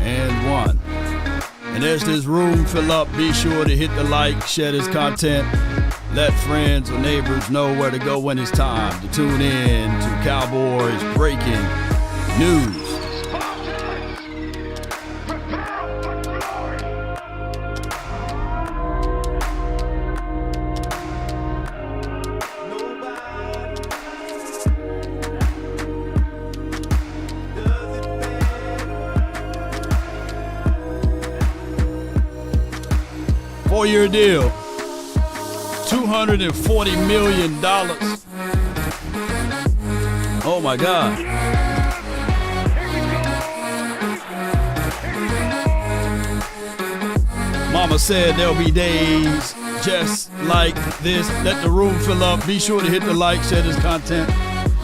And 1. And as this room fill up, be sure to hit the like, share this content. Let friends or neighbors know where to go when it's time to tune in to Cowboys Breaking News. Four-year deal, $240 million. Oh my God. Mama said there'll be days just like this. Let the room fill up. Be sure to hit the like, share this content.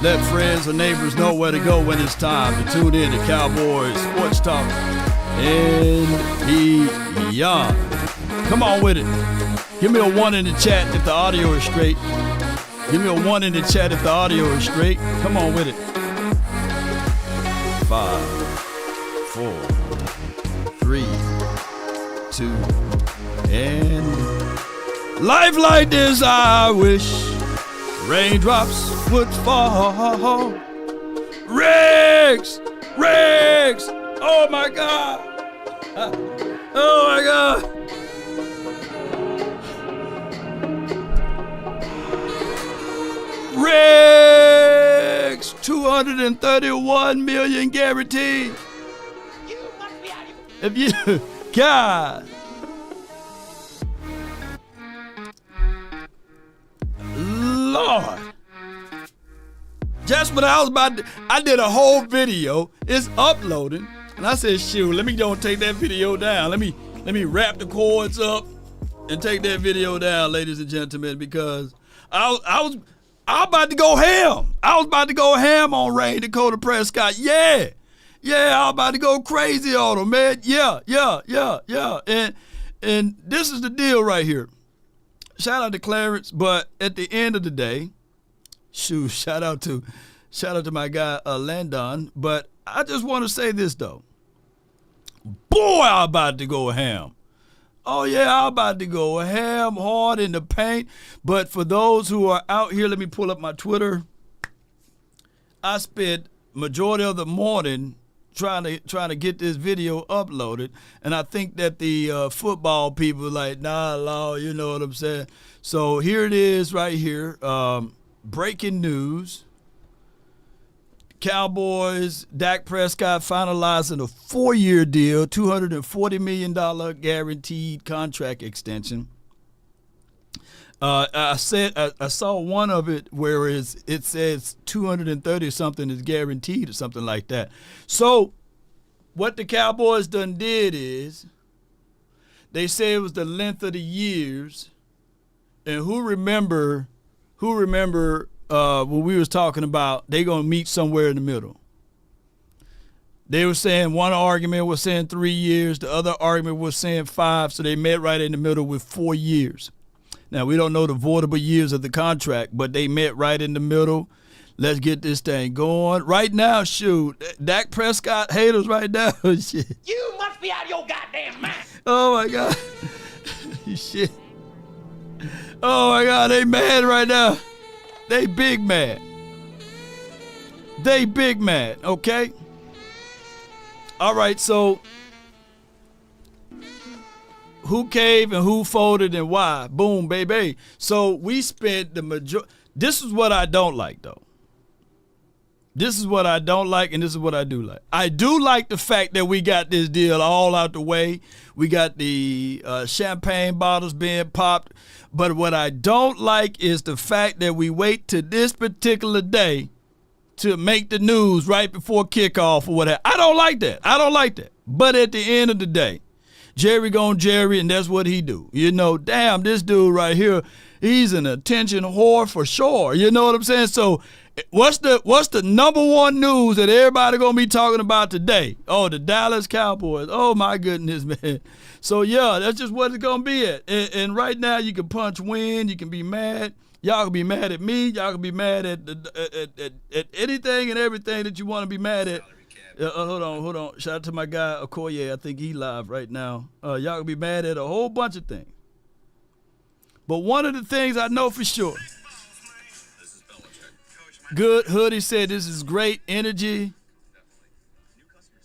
Let friends or neighbors know where to go when it's time to tune in to Cowboys Sports Talk and beyond. Come on with it. Give me a 1 in the chat if the audio is straight. Give me a 1 in the chat if the audio is straight. Come on with it. 5, 4, 3, 2, and life like this I wish raindrops would fall. Riggs! Oh my God! Oh my God! Riggs, $231 million guaranteed. You must be out of your... If you, God, Lord, just when I was about to, I did a whole video. It's uploading, and I said, "Shoot, let me don't take that video down. Let me wrap the cords up and take that video down, ladies and gentlemen, because I was about to go ham. I was about to go ham on Dak Prescott. Yeah, I was about to go crazy on him, man. Yeah. And this is the deal right here. Shout out to Clarence, but at the end of the day, shout out to my guy Landon. But I just want to say this though. Boy, I'm about to go ham. Oh, yeah, I'm about to go ham hard in the paint. But for those who are out here, let me pull up my Twitter. I spent majority of the morning trying to get this video uploaded. And I think that the football people like, nah, law, you know what I'm saying? So here it is right here. Breaking news. Cowboys, Dak Prescott finalizing a 4-year deal, $240 million guaranteed contract extension. I saw one of it where it says 230 something is guaranteed or something like that. So what the Cowboys done did is they say it was the length of the years. And who remember when we was talking about they gonna meet somewhere in the middle. They were saying one argument was saying 3 years, the other argument was saying 5, so they met right in the middle with 4 years. Now we don't know the voidable years of the contract, but they met right in the middle. Let's get this thing going. Right now, shoot, Dak Prescott haters right now. Shit. You must be out of your goddamn mind. Oh my God. Shit. Oh my God, they mad right now. They big mad. Okay? All right, so who caved and who folded and why? Boom, baby. So we spent the majority. This is what I don't like, though. This is what I don't like, and this is what I do like. I do like the fact that we got this deal all out the way. We got the champagne bottles being popped. But what I don't like is the fact that we wait to this particular day to make the news right before kickoff or whatever. I don't like that. But at the end of the day, Jerry gone Jerry, and that's what he do. You know, damn, this dude right here, he's an attention whore for sure. You know what I'm saying? So what's the number one news that everybody gonna be talking about today? Oh, the Dallas Cowboys. Oh my goodness, man. So yeah, that's just what it's gonna be at. And right now you can punch win, you can be mad. Y'all can be mad at me. Y'all can be mad at anything and everything that you want to be mad at. Hold on. Shout out to my guy Okoye. I think he live right now. Y'all gonna be mad at a whole bunch of things. But one of the things I know for sure. Good Hoodie said this is great energy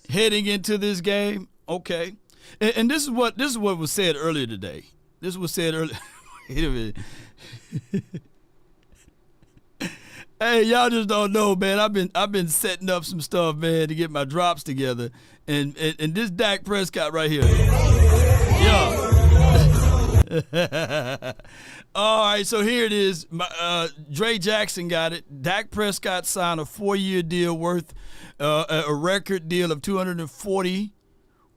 heading into this game. Okay. And this is what was said earlier today. This was said earlier. Wait a minute. Hey, y'all just don't know, man. I've been setting up some stuff, man, to get my drops together. And this Dak Prescott right here. Yeah. All right, so here it is. Dre Jackson got it. Dak Prescott signed a 4-year deal worth a record deal of $240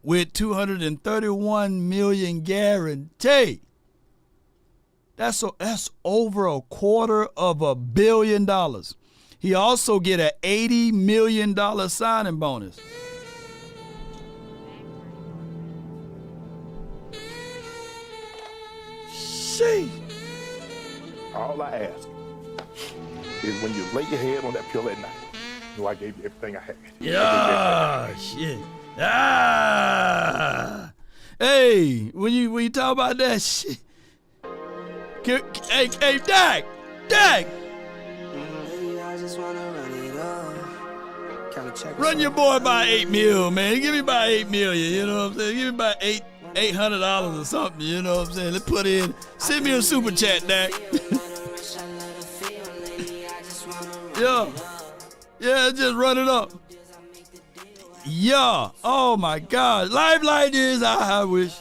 with $231 million guaranteed. That's over $250 million. He also get an $80 million signing bonus. Sheesh. All I ask is when you lay your head on that pillow at night, you know I gave you everything I had. Yeah, shit. Ah. Hey, when you talk about that shit. Hey, Dak! Run your boy by $8 million, man. Give me about $8 million, you know what I'm saying? Give me about $800 or something, you know what I'm saying? Let's put in, send me a super chat, Dak. Yeah, just run it up. Yeah, oh my God. Life like this, I wish.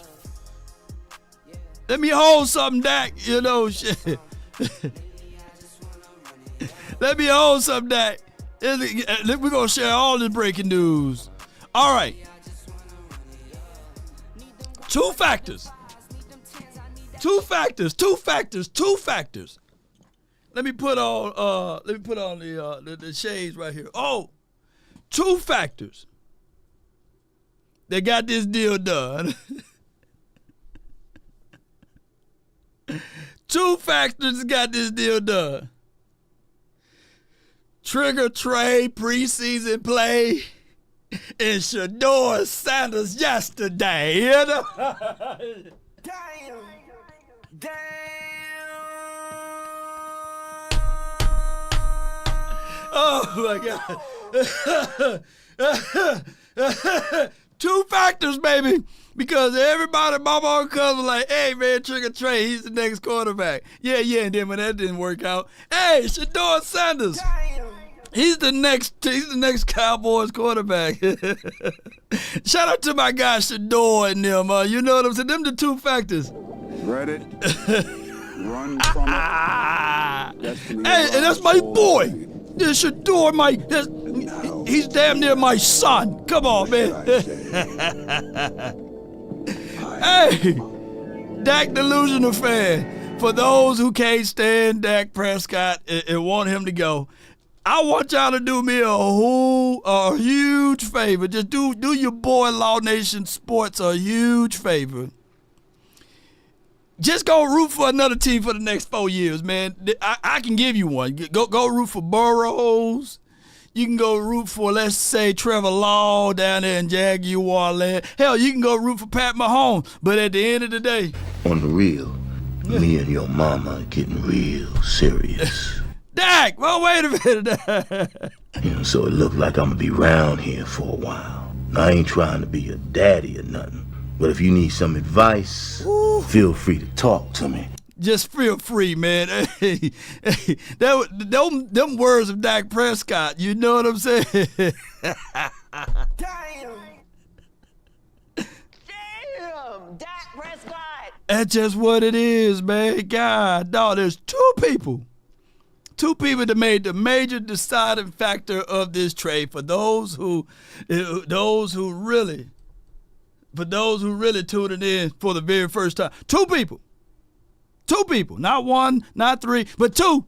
Let me hold something, Dak. You know, shit. Let me hold something, Dak. We're going to share all this breaking news. All right. Two factors. Let me put on the shades right here. Oh, two factors. They got this deal done. Two factors got this deal done. Trigger Trey preseason play and Shador Sanders yesterday. You know? Damn. Oh my God. Two factors, baby. Because everybody, mama and cousin, like, hey, man, Trigger Trey, he's the next quarterback. Yeah, and then when that didn't work out, hey, Shador Sanders, he's the next Cowboys quarterback. Shout out to my guy Shador and them. You know what I'm saying? Them the two factors. Ready? Run from it. Hey, and that's my boy. This Shador, he's damn near my son. Come on, man. Hey, Dak Delusional fan. For those who can't stand Dak Prescott and want him to go, I want y'all to do me a huge favor. Just do your boy Law Nation Sports a huge favor. Just go root for another team for the next 4 years, man. I can give you one. Go root for Burrows. You can go root for, let's say, Trevor Law down there in Jaguar land. Hell, you can go root for Pat Mahomes. But at the end of the day, on the real, me and your mama are getting real serious. Dak, well, wait a minute. You know, so it look like I'm gonna be around here for a while. I ain't trying to be your daddy or nothing. But if you need some advice, feel free to talk to me. Just feel free, man. Hey, them words of Dak Prescott, you know what I'm saying? Damn, Dak Prescott. That's just what it is, man. God, dog, there's two people that made the major deciding factor of this trade for those who really tuning in for the very first time. Two people, not one, not three, but two.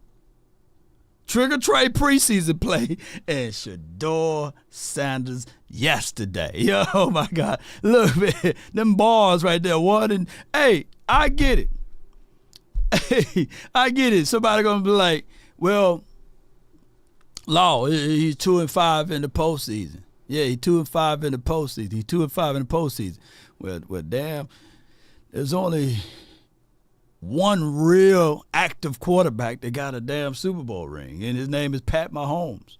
Trigger Trey preseason play and Shador Sanders yesterday. Oh my God. Look, man, them bars right there. Hey, I get it. Hey, I get it. Somebody gonna be like, well, Law, he's 2-5 in the postseason. Yeah, he 2-5 in the postseason. He 2-5 in the postseason. Well, damn, there's only one real active quarterback that got a damn Super Bowl ring, and his name is Pat Mahomes.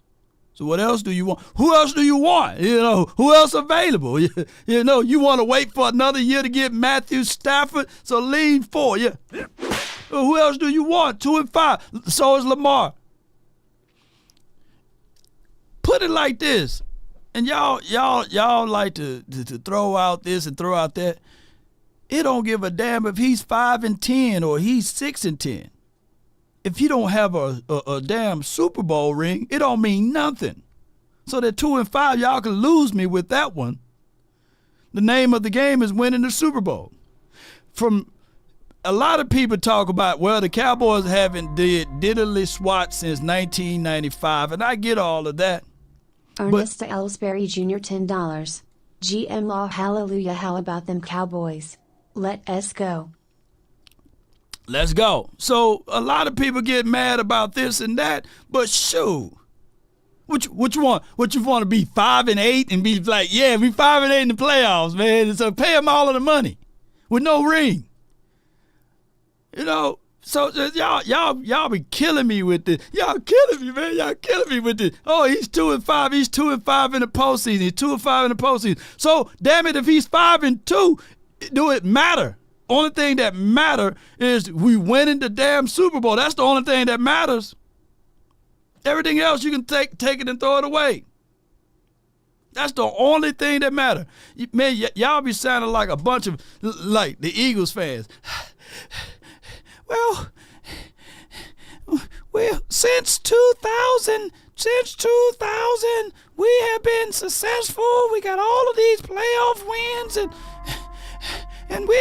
So what else do you want? Who else do you want? Who else available? You want to wait for another year to get Matthew Stafford? So lean forward. Yeah. Who else do you want? 2-5. So is Lamar. Put it like this, and y'all like to throw out this and throw out that. It don't give a damn if he's 5-10 or he's 6-10. If you don't have a damn Super Bowl ring, it don't mean nothing. So that 2-5, y'all can lose me with that one. The name of the game is winning the Super Bowl. From a lot of people talk about, well, the Cowboys haven't did diddly swat since 1995, and I get all of that. Ernest Ellsbury Jr. $10. GM Law hallelujah, how about them Cowboys? Let us go. Let's go. So a lot of people get mad about this and that, but shoot, what you want? What you want to be 5-8 and be like, yeah, we 5-8 in the playoffs, man. So pay them all of the money with no ring. So y'all be killing me with this. Y'all killing me, man. Y'all killing me with this. Oh, he's 2-5. He's 2-5 in the postseason. He's 2-5 in the postseason. So damn it, if he's 5-2, do it matter? Only thing that matter is we winning the damn Super Bowl. That's the only thing that matters. Everything else you can take it and throw it away. That's the only thing that matter. Man, y'all be sounding like a bunch of like the Eagles fans. Well, since 2000, we have been successful. We got all of these playoff wins, and we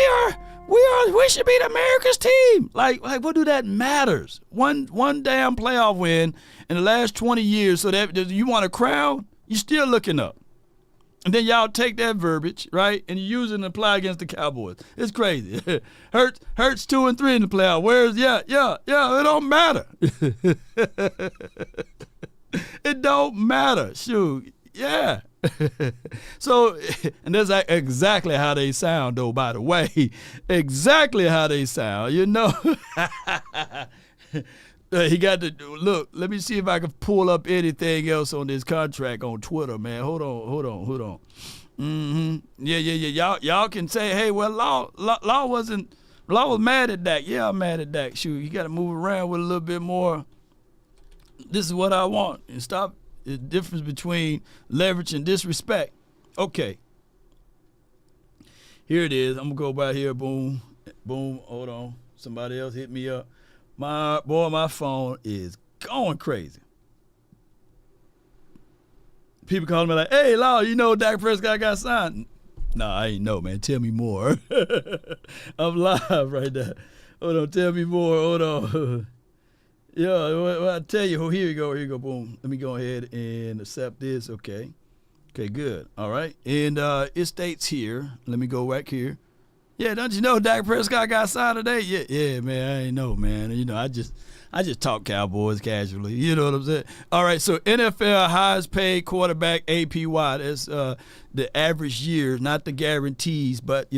should be America's team. Like what do that matters? One damn playoff win in the last 20 years. So that you want a crown, you're still looking up. And then y'all take that verbiage, right, and you use it and apply against the Cowboys. It's crazy. Hurts 2-3 in the playoff. Whereas, it don't matter. It don't matter. Shoot, yeah. So, and that's exactly how they sound, though, by the way. Exactly how they sound, He got to look. Let me see if I can pull up anything else on this contract on Twitter, man. Hold on. Yeah. Y'all can say, hey, well, Law was mad at Dak. Yeah, I'm mad at Dak. Shoot, you got to move around with a little bit more. This is what I want, and stop the difference between leverage and disrespect. Okay. Here it is. I'm gonna go by here. Boom. Hold on. Somebody else hit me up. My phone is going crazy. People calling me like, hey, Law, Dak Prescott got signed? Nah, I ain't know, man. Tell me more. I'm live right now. Hold on, tell me more. Hold on. Yeah, well, I tell you, here you go, boom. Let me go ahead and accept this, okay. Okay, good, all right. And it states here, let me go back here. Yeah, don't you know Dak Prescott got signed today? Yeah, man, I ain't know, man. I just talk Cowboys casually. You know what I'm saying? All right, so NFL highest paid quarterback APY. That's the average year, not the guarantees. But,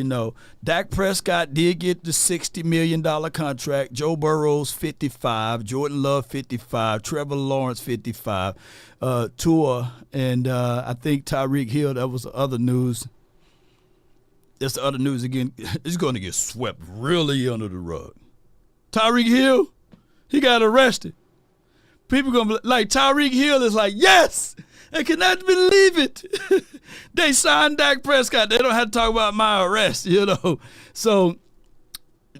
Dak Prescott did get the $60 million contract. Joe Burrow's 55. Jordan Love 55. Trevor Lawrence 55. Tua and I think Tyreek Hill, that was the other news. That's the other news again. It's going to get swept really under the rug. Tyreek Hill, he got arrested. People going to be like, Tyreek Hill is like, yes, I cannot believe it. They signed Dak Prescott. They don't have to talk about my arrest, So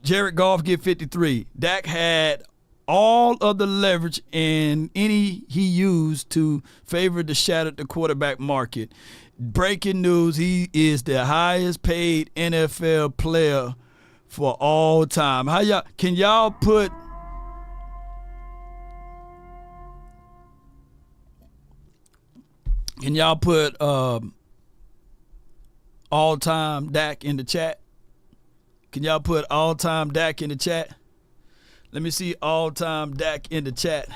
Jared Goff get 53. Dak had all of the leverage and any he used to favor the shattered the quarterback market. Breaking news, he is the highest paid NFL player for all time. Can y'all put all time Dak in the chat? Can y'all put all time Dak in the chat? Let me see all time Dak in the chat.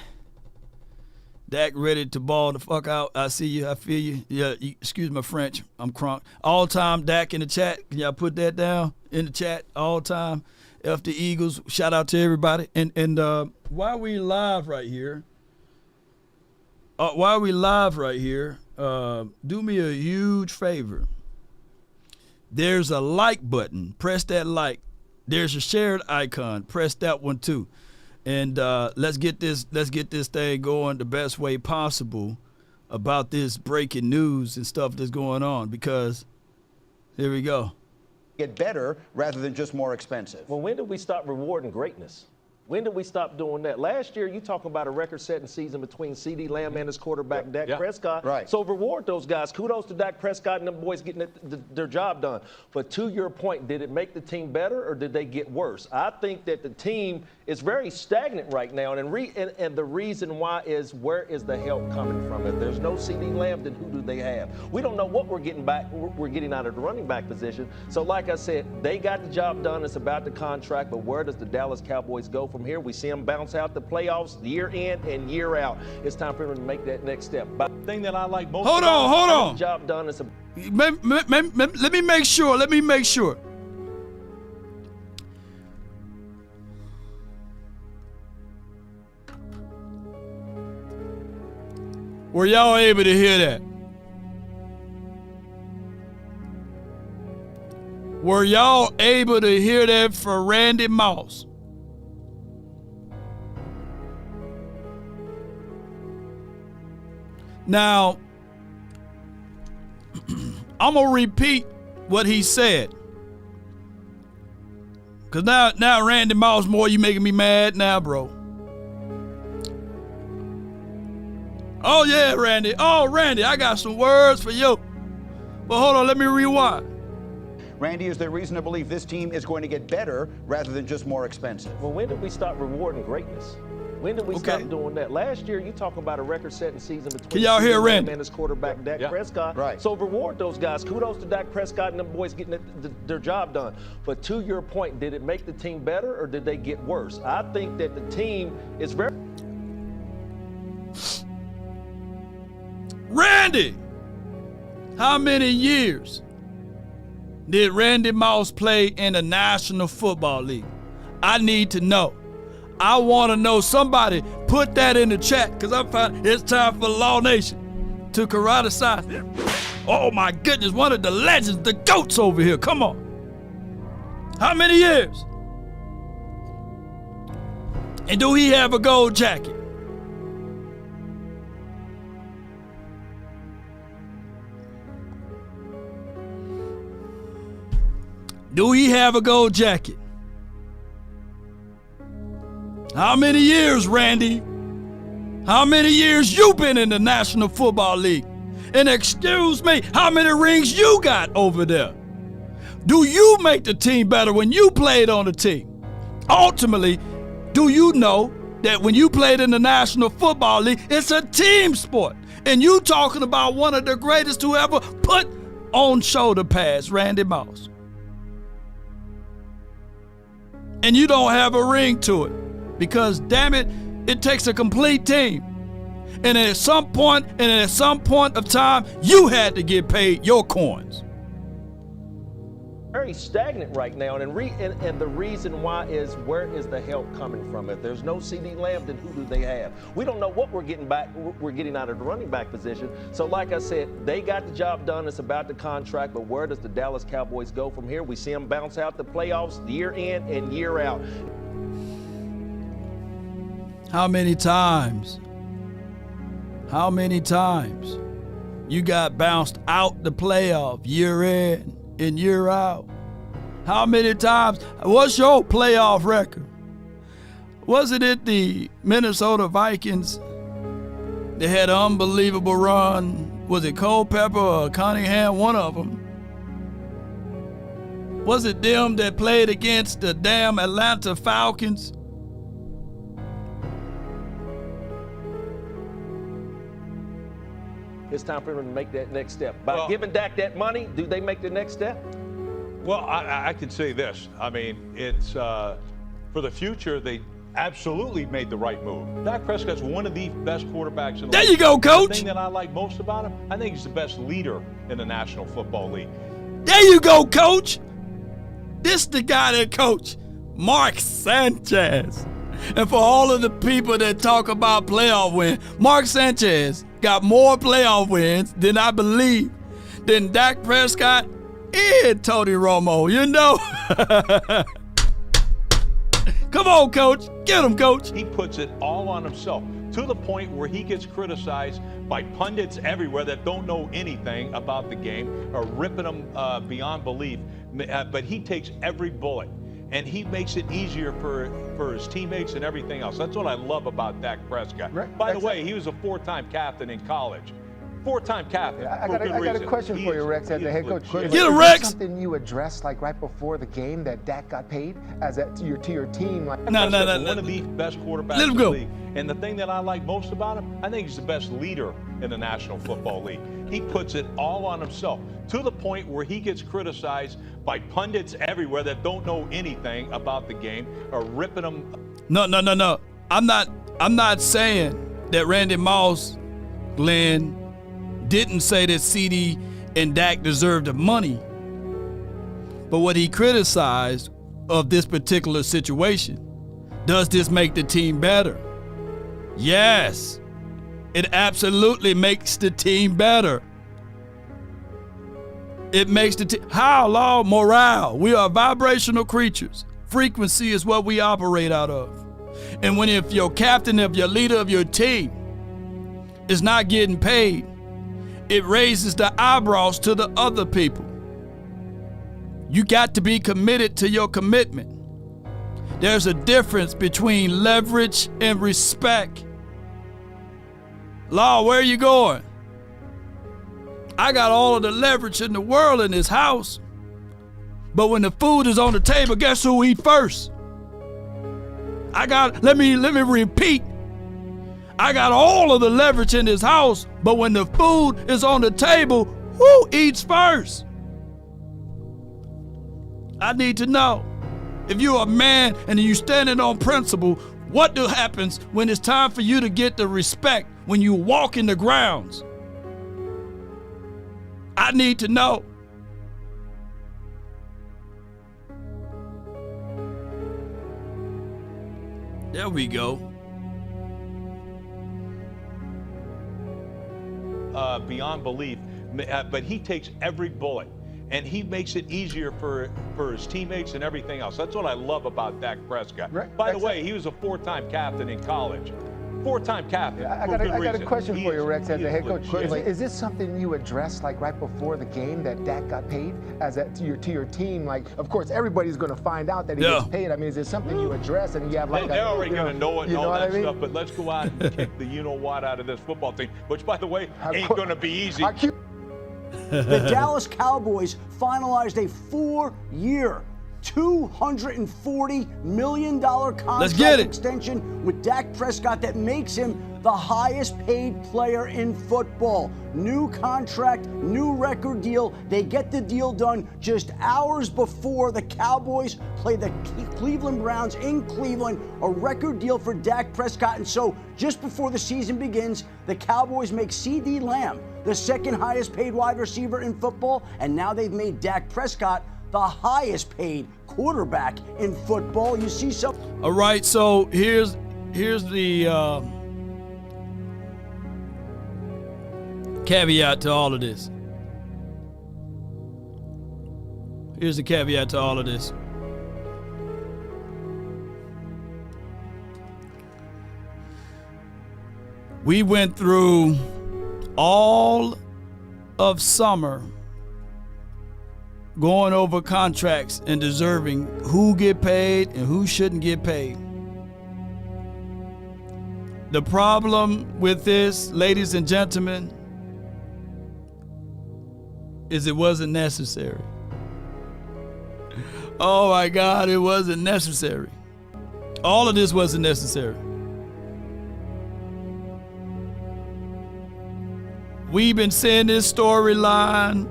Dak ready to ball the fuck out. I see you. I feel you. Yeah, excuse my French. I'm crunk. All time Dak in the chat. Can y'all put that down in the chat? All time. F the Eagles. Shout out to everybody. And while we live right here, do me a huge favor. There's a like button. Press that like. There's a shared icon. Press that one too. And let's get this thing going the best way possible about this breaking news and stuff that's going on, because here we go. Get better rather than just more expensive. Well, when did we stop rewarding greatness? When did we stop doing that? Last year, you talking about a record-setting season between C.D. Lamb and his quarterback, Dak Prescott. Right. So reward those guys. Kudos to Dak Prescott and them boys getting their job done. But to your point, did it make the team better or did they get worse? I think that the team is very stagnant right now, and the reason why is, where is the help coming from? If there's no C.D. Lamb, then who do they have? We don't know what we're getting out of the running back position. So like I said, they got the job done. It's about the contract, but where does the Dallas Cowboys go from here? We see them bounce out the playoffs year in and year out. It's time for them to make that next step. But the thing that I like most Hold on. the job done is Let me make sure. Were y'all able to hear that? Were y'all able to hear that for Randy Moss? Now, I'm going to repeat what he said. Because now Randy Moss, more you making me mad now, bro. Oh, yeah, Randy. Oh, Randy, I got some words for you. But hold on, let me rewind. Randy, is there reason to believe this team is going to get better rather than just more expensive? Well, when did we stop rewarding greatness? When did we stop doing that? Last year, you talking about a record-setting season between Can y'all hear Randy? and his quarterback, Dak Prescott. Right. So reward those guys. Kudos to Dak Prescott and them boys getting their job done. But to your point, did it make the team better or did they get worse? I think that the team is very... Randy! How many years did Randy Moss play in the National Football League? I need to know. I want to know. Somebody put that in the chat, because I find it's time for Law Nation to karate side. Oh my goodness, one of the legends, the GOATs over here. Come on. How many years? And do he have a gold jacket? Do he have a gold jacket? How many years, Randy? How many years you been in the National Football League? And excuse me, how many rings you got over there? Do you make the team better when you played on the team? Ultimately, do you know that when you played in the National Football League, it's a team sport? And you talking about one of the greatest who ever put on shoulder pads, Randy Moss. And you don't have a ring to it. Because, damn it, it takes a complete team. And at some point of time, you had to get paid your coins. very stagnant right now, and the reason why is, where is the help coming from? If there's no C.D. Lamb, then who do they have? We don't know what we're getting out of the running back position. So like I said, they got the job done. It's about the contract, but where does the Dallas Cowboys go from here? We see them bounce out the playoffs year in and year out. How many times? How many times you got bounced out the playoff year in and year out? How many times? What's your playoff record? Wasn't it the Minnesota Vikings? They had an unbelievable run. Was it Culpepper or Cunningham? One of them. Was it them that played against the damn Atlanta Falcons? It's time for them to make that next step. By giving Dak that money, do they make the next step? Well, I can say this. I mean, it's for the future, they absolutely made the right move. Dak Prescott's one of the best quarterbacks in the There league. you go, coach. The thing that I like most about him, I think he's the best leader in the National Football League. There you go, coach. This the guy that coach, Mark Sanchez. And for all of the people that talk about playoff win, Mark Sanchez got more playoff wins than I believe than Dak Prescott and Tony Romo, you know? Come on, coach. Get him, coach. He puts it all on himself to the point where he gets criticized by pundits everywhere that don't know anything about the game or ripping him beyond belief. But he takes every bullet, and he makes it easier for his teammates and everything else. That's what I love about Dak Prescott. Right. By the way, he was a 4-time captain in college. 4-time captain. I got a question for you, Rex, as the head coach. Get him, Is Rex. this something you addressed like right before the game that Dak got paid to your team? Like, No. One of the best quarterbacks Let him in go. the league. And the thing that I like most about him, I think he's the best leader in the National Football League. He puts it all on himself to the point where he gets criticized by pundits everywhere that don't know anything about the game or ripping him. No. I'm not saying that Randy Moss, Glenn, didn't say that CD and Dak deserved the money. But what he criticized of this particular situation, does this make the team better? Yes. It absolutely makes the team better. It makes the team. How, law, morale? We are vibrational creatures. Frequency is what we operate out of. And if your captain, if your leader of your team is not getting paid, it raises the eyebrows to the other people. You got to be committed to your commitment. There's a difference between leverage and respect. Law, where are you going? I got all of the leverage in the world in this house. But when the food is on the table, guess who eat first? Let me repeat. I got all of the leverage in this house, but when the food is on the table, who eats first? I need to know. If you're a man and you standing on principle, what happens when it's time for you to get the respect when you walk in the grounds? I need to know. There we go. Beyond belief, but he takes every bullet, and he makes it easier for his teammates and everything else. That's what I love about Dak Prescott. Right. By the way, he was a 4-time captain in college. 4-time captain. I got a question for you, Rex, as the head coach. Is this something you addressed like right before the game that Dak got paid to your team? Like, of course, everybody's going to find out that he gets paid. I mean, is this something you address and you have like they're already going to know it and all that stuff, but let's go out and kick the you-know-what out of this football team, which, by the way, ain't going to be easy. The Dallas Cowboys finalized a 4-year, $240 million contract extension with Dak Prescott that makes him the highest paid player in football. New contract, new record deal. They get the deal done just hours before the Cowboys play the Cleveland Browns in Cleveland, a record deal for Dak Prescott. And so just before the season begins, the Cowboys make CD Lamb the second highest paid wide receiver in football, and now they've made Dak Prescott the highest paid quarterback in football. You see some. All right, so here's the caveat to all of this. Here's the caveat to all of this. We went through all of summer going over contracts and deserving who get paid and who shouldn't get paid. The problem with this, ladies and gentlemen, is it wasn't necessary. Oh my God, it wasn't necessary. All of this wasn't necessary. We've been seeing this storyline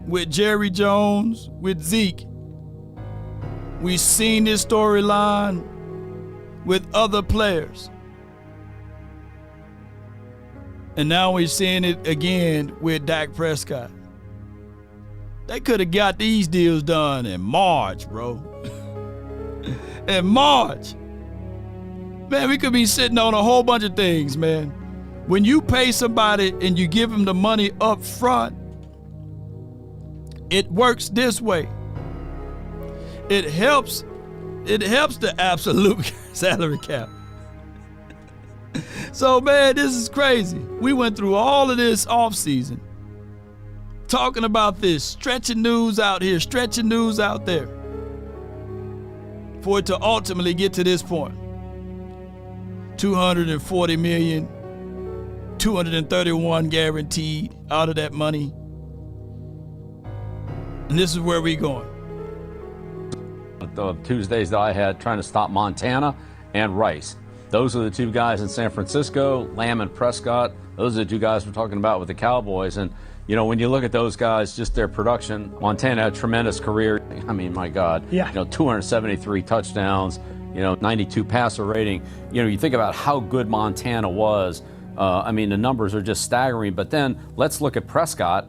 with Jerry Jones, with Zeke. We've seen this storyline with other players. And now we're seeing it again with Dak Prescott. They could have got these deals done in March, bro. In March. Man, we could be sitting on a whole bunch of things, man. When you pay somebody and you give them the money up front, it works this way. It helps the absolute salary cap. So, man, this is crazy. We went through all of this offseason talking about this, stretching news out here, stretching news out there, for it to ultimately get to this point. $240 million, $231 guaranteed out of that money. And this is where we're going. The Tuesdays that I had trying to stop Montana and Rice. Those are the two guys in San Francisco, Lamb and Prescott. Those are the two guys we're talking about with the Cowboys. And, you know, when you look at those guys, just their production, Montana had a tremendous career. I mean, my God, yeah. 273 touchdowns, 92 passer rating. You think about how good Montana was. I mean, the numbers are just staggering. But then let's look at Prescott.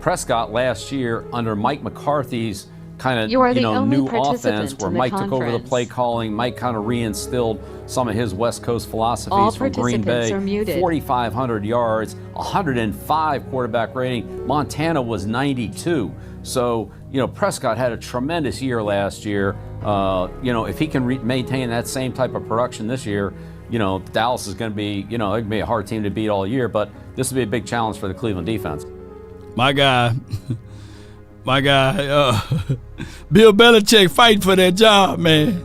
Prescott last year under Mike McCarthy's kind of new offense where Mike took over the play calling. Mike kind of reinstilled some of his West Coast philosophies from Green Bay. 4,500 yards, 105 quarterback rating. Montana was 92. So, Prescott had a tremendous year last year. If he can maintain that same type of production this year, Dallas is going to be, it can be a hard team to beat all year, but this will be a big challenge for the Cleveland defense. My guy, Bill Belichick fighting for that job, man.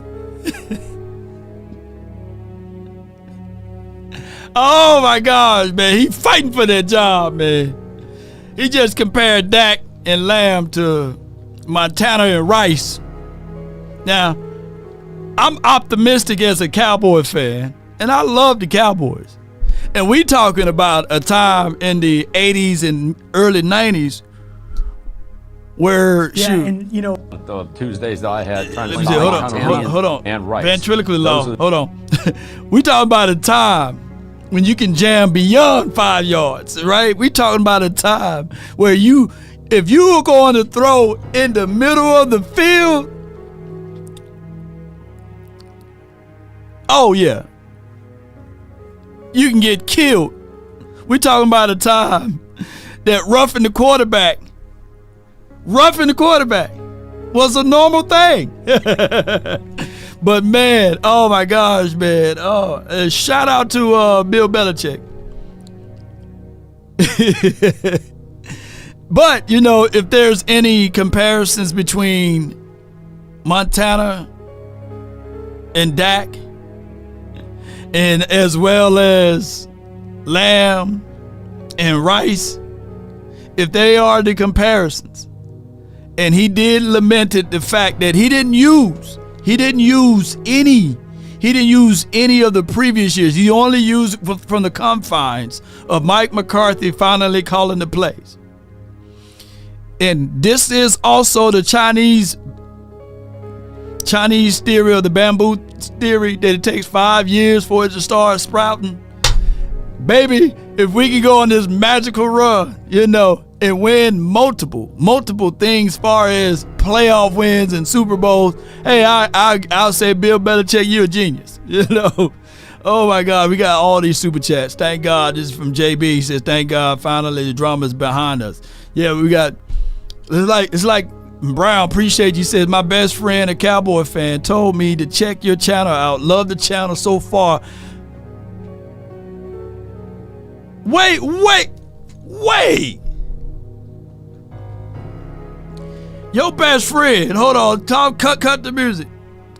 Oh my gosh, man, he fighting for that job, man. He just compared Dak and Lamb to Montana and Rice. Now, I'm optimistic as a Cowboy fan, and I love the Cowboys. And we talking about a time in the 80s and early 90s where, the Tuesdays that I had trying to hold on. And Rice. Ventriloquistically low. Hold on. We talking about a time when you can jam beyond 5 yards, right? We talking about a time where if you were going to throw in the middle of the field, oh yeah, you can get killed. We're talking about a time that roughing the quarterback was a normal thing. But man, oh my gosh, man. Oh, shout out to Bill Belichick. But, if there's any comparisons between Montana and Dak, and as well as Lamb and Rice, if they are the comparisons, and he did lamented the fact that he didn't use any of the previous years. He only used from the confines of Mike McCarthy finally calling the plays. And this is also the Chinese theory, or the bamboo theory, that it takes 5 years for it to start sprouting. Baby, if we can go on this magical run, and win multiple things as far as playoff wins and Super Bowls, hey, I'll say, Bill Belichick, you're a genius. Oh my God, we got all these super chats. Thank God. This is from JB. He says, thank God, finally the drama's behind us. Yeah, we got, it's like Brown, appreciate you. Says, my best friend, a Cowboy fan, told me to check your channel out. Love the channel so far. Wait. Your best friend, hold on, Tom, cut the music.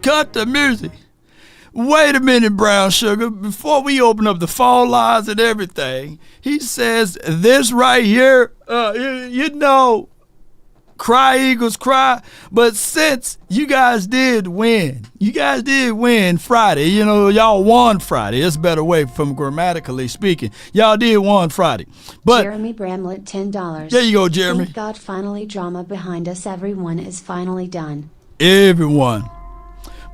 Cut the music. Wait a minute, Brown Sugar. Before we open up the phone lines and everything, he says this right here, cry Eagles cry. But since you guys did win Friday, y'all won Friday. That's a better way from grammatically speaking. Y'all did won Friday. But Jeremy Bramlett, $10. There you go, Jeremy. Thank God, finally drama behind us. Everyone is finally done. Everyone.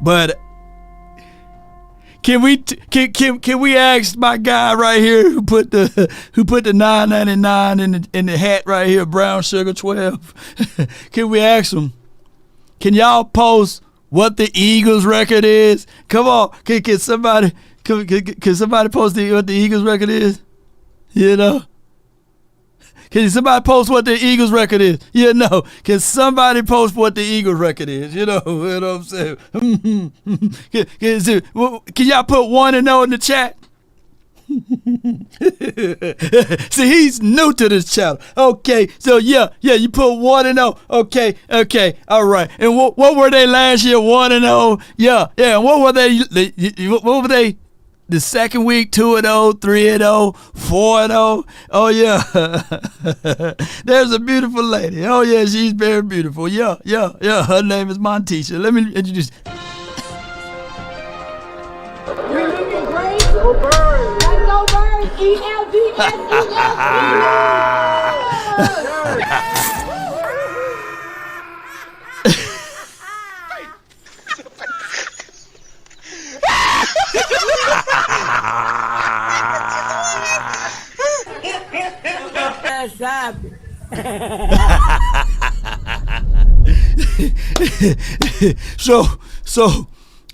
But Can we ask my guy right here who put the $9.99 in the hat right here, brown sugar 12? Can we ask him? Can y'all post what the Eagles record is? Come on, can somebody post what the Eagles record is? You know. Can somebody post what the Eagles record is? You know. Can somebody post what the Eagles record is? You know what I'm saying? Can y'all put 1-0 in the chat? See, he's new to this channel. Okay, so yeah, you put 1-0. Okay, all right. And what were they last year? 1-0. Yeah. And what were they? What were they? The second week, 2-0, 3-0, 4-0. Oh yeah, there's a beautiful lady. Oh yeah, she's very beautiful. Yeah. Her name is Montisha. Let me introduce. You're looking great. Go Birds. Let's go Birds.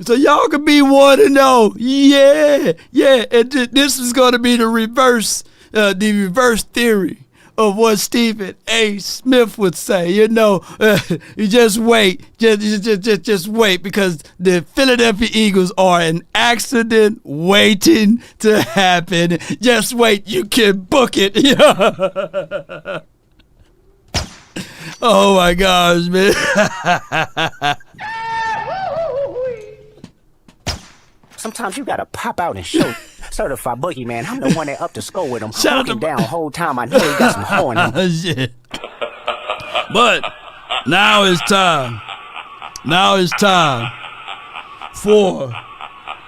So y'all can be 1-0. Yeah. And this is going to be the reverse theory of what Stephen A. Smith would say. You know, you just wait. Just wait, because the Philadelphia Eagles are an accident waiting to happen. Just wait. You can book it. Yeah. Oh, my gosh, man. Sometimes you gotta pop out and show certified boogie, man. I'm the one that up to score with him. Looking down the whole time. I know he got some hoe in him. Shit. But now it's time. Now it's time for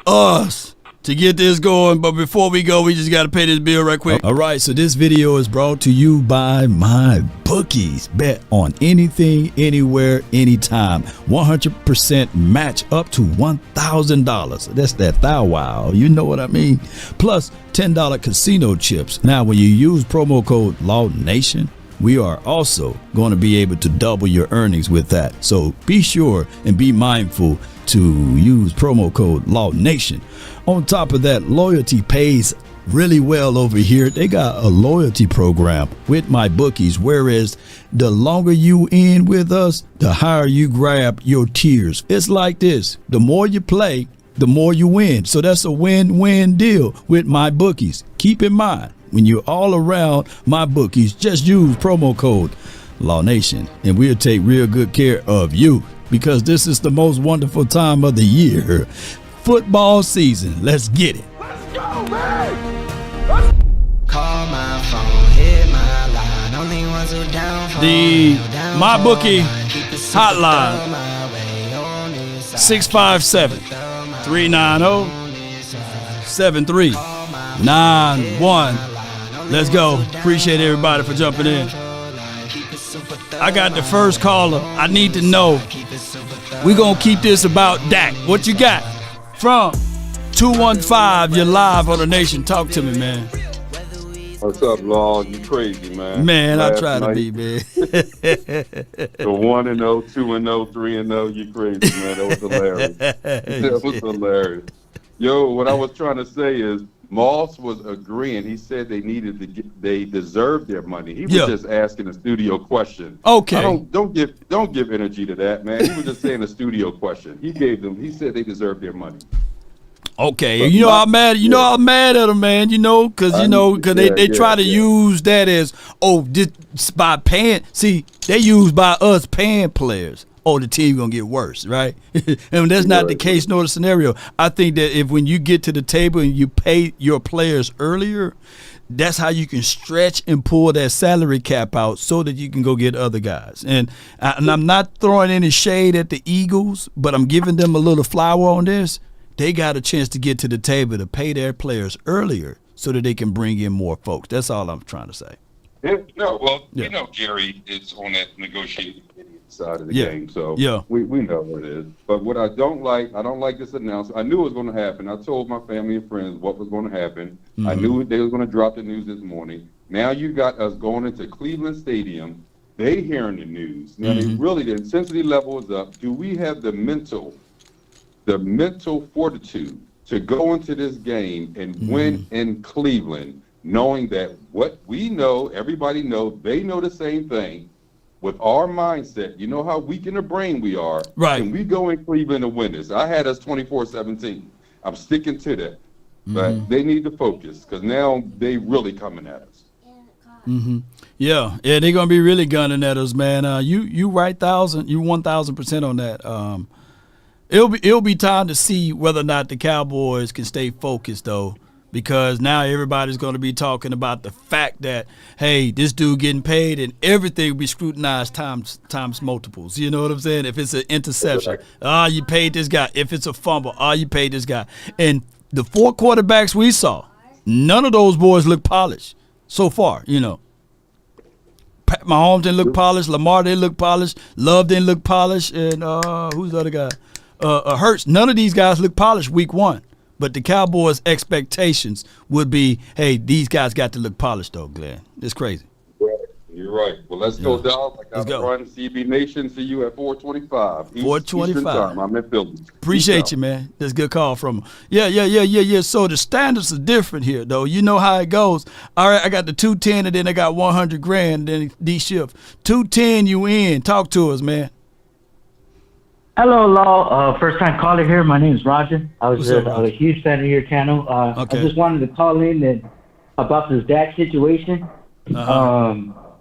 us to get this going. But before we go, we just got to pay this bill right quick. All right, so this video is brought to you by my bookies. Bet on anything, anywhere, anytime. 100% match up to $1,000. That's that thou wow. You know what I mean? Plus $10 casino chips. Now, when you use promo code LawNation, we are also going to be able to double your earnings with that. So be sure and be mindful to use promo code LawNation. On top of that, loyalty pays really well over here. They got a loyalty program with my bookies, whereas the longer you in with us, the higher you grab your tiers. It's like this: the more you play, the more you win. So that's a win-win deal with my bookies. Keep in mind, when you're all around my bookies, just use promo code LawNation and we'll take real good care of you, because this is the most wonderful time of the year. Football season. Let's get it. Let's go, man. Call my phone, hit my line. Only ones who down for the MyBookie hotline, 657-390-7391. Let's go. Appreciate everybody for jumping in. I got the first caller. I need to know. We're going to keep this about Dak. What you got? From 215, you're live on the Nation. Talk to me, man. What's up, Law? You crazy, man. Man, I try to be, man. The 1-0, 2-0, 3-0, you crazy, man. That was hilarious. That was hilarious. Yo, what I was trying to say is, Moss was agreeing. He said they deserved their money. He was just asking a studio question. Okay. Don't give energy to that, man. He was just saying a studio question. He said they deserved their money. Okay, but I'm mad. I'm mad at them, man. Because they try to use that as this by paying. See, they use by us paying players. The team gonna get worse, right? And that's not the case nor the scenario. I think that when you get to the table and you pay your players earlier, that's how you can stretch and pull that salary cap out so that you can go get other guys. And I'm not throwing any shade at the Eagles, but I'm giving them a little flour on this. They got a chance to get to the table to pay their players earlier so that they can bring in more folks. That's all I'm trying to say. You know Gary is on that negotiating committee. side of the Yeah. game. So Yeah. we know what it is. But what I don't like this announcement. I knew it was going to happen. I told my family and friends what was going to happen. I knew they was going to drop the news this morning. Now you got us going into Cleveland Stadium. They hearing the news. Now they really, the intensity level is up. Do we have the mental fortitude to go into this game and win in Cleveland, knowing that what we know, everybody know, they know the same thing. With our mindset, you know how weak in the brain we are. Right. Can we go in Cleveland and win this? I had us 24-17. I'm sticking to that. But they need to focus because now they really coming at us. Yeah, they're gonna be really gunning at us, man. You right 1,000% on that. It'll be time to see whether or not the Cowboys can stay focused though, because now everybody's gonna be talking about the fact that hey, this dude getting paid and everything will be scrutinized times multiples. You know what I'm saying? If it's an interception, you paid this guy. If it's a fumble, you paid this guy. And the 4 quarterbacks we saw, none of those boys look polished so far. You know. Pat Mahomes didn't look polished. Lamar didn't look polished. Love didn't look polished. And who's the other guy? Hurts. None of these guys look polished week 1. But the Cowboys' expectations would be, hey, these guys got to look polished, though, Glenn. It's crazy. You're right. Well, let's go, dog. Let's go. Run CB Nation. See you at 4:25. 4:25. I'm in Philly. Appreciate you, man. That's a good call from him. Yeah. So the standards are different here, though. You know how it goes. All right, I got the 210, and then I got 100 grand, and then D Shift. 210, you in. Talk to us, man. Hello, Law. First time caller here. My name is Roger. I was a huge fan of your channel. I just wanted to call in and about this Dak situation.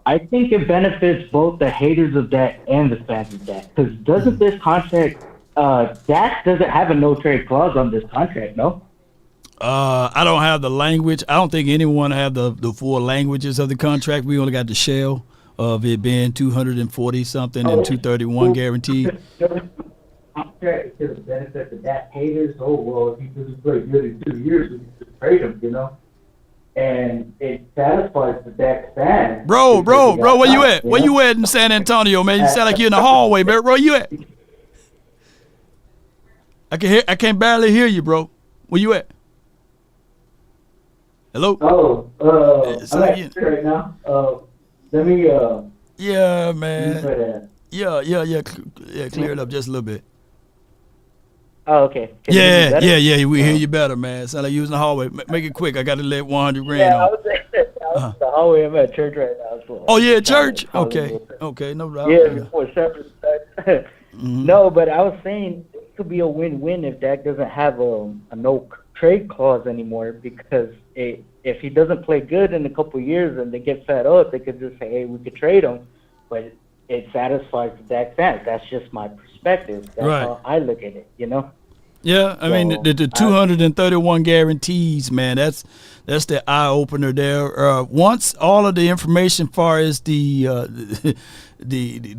I think it benefits both the haters of Dak and the fans of Dak. Because doesn't this contract, Dak doesn't have a no-trade clause on this contract, no? I don't have the language. I don't think anyone have the full languages of the contract. We only got the shell of it being 240 something and 231 guaranteed. Contract to the benefit of Dak haters. Oh, well, if he doesn't play good in 2 years, we should trade him, you know? And it satisfies the Dak fans. Bro, where you at? Where you at in San Antonio, man? You sound like you're in the hallway, man. Where you at? I can barely hear you, bro. Where you at? Hello? I'm at right now. Let me, yeah, man. Yeah, clear it up just a little bit. Oh, okay. Yeah, we hear you better, man. Sound like you was in the hallway. Make it quick. I got to let 100 grand on. I was in the hallway. I'm at church right now. So oh, yeah, church? Okay, no problem. Yeah, before service starts. No, but I was saying it could be a win-win if Dak doesn't have a no-trade clause anymore, because if he doesn't play good in a couple of years and they get fed up, they could just say, hey, we could trade him. But it satisfies the Dak fans. That's just my perspective. That's how I look at it, you know? Yeah, I mean, the 231 guarantees, man, that's the eye-opener there. Once all of the information as far as the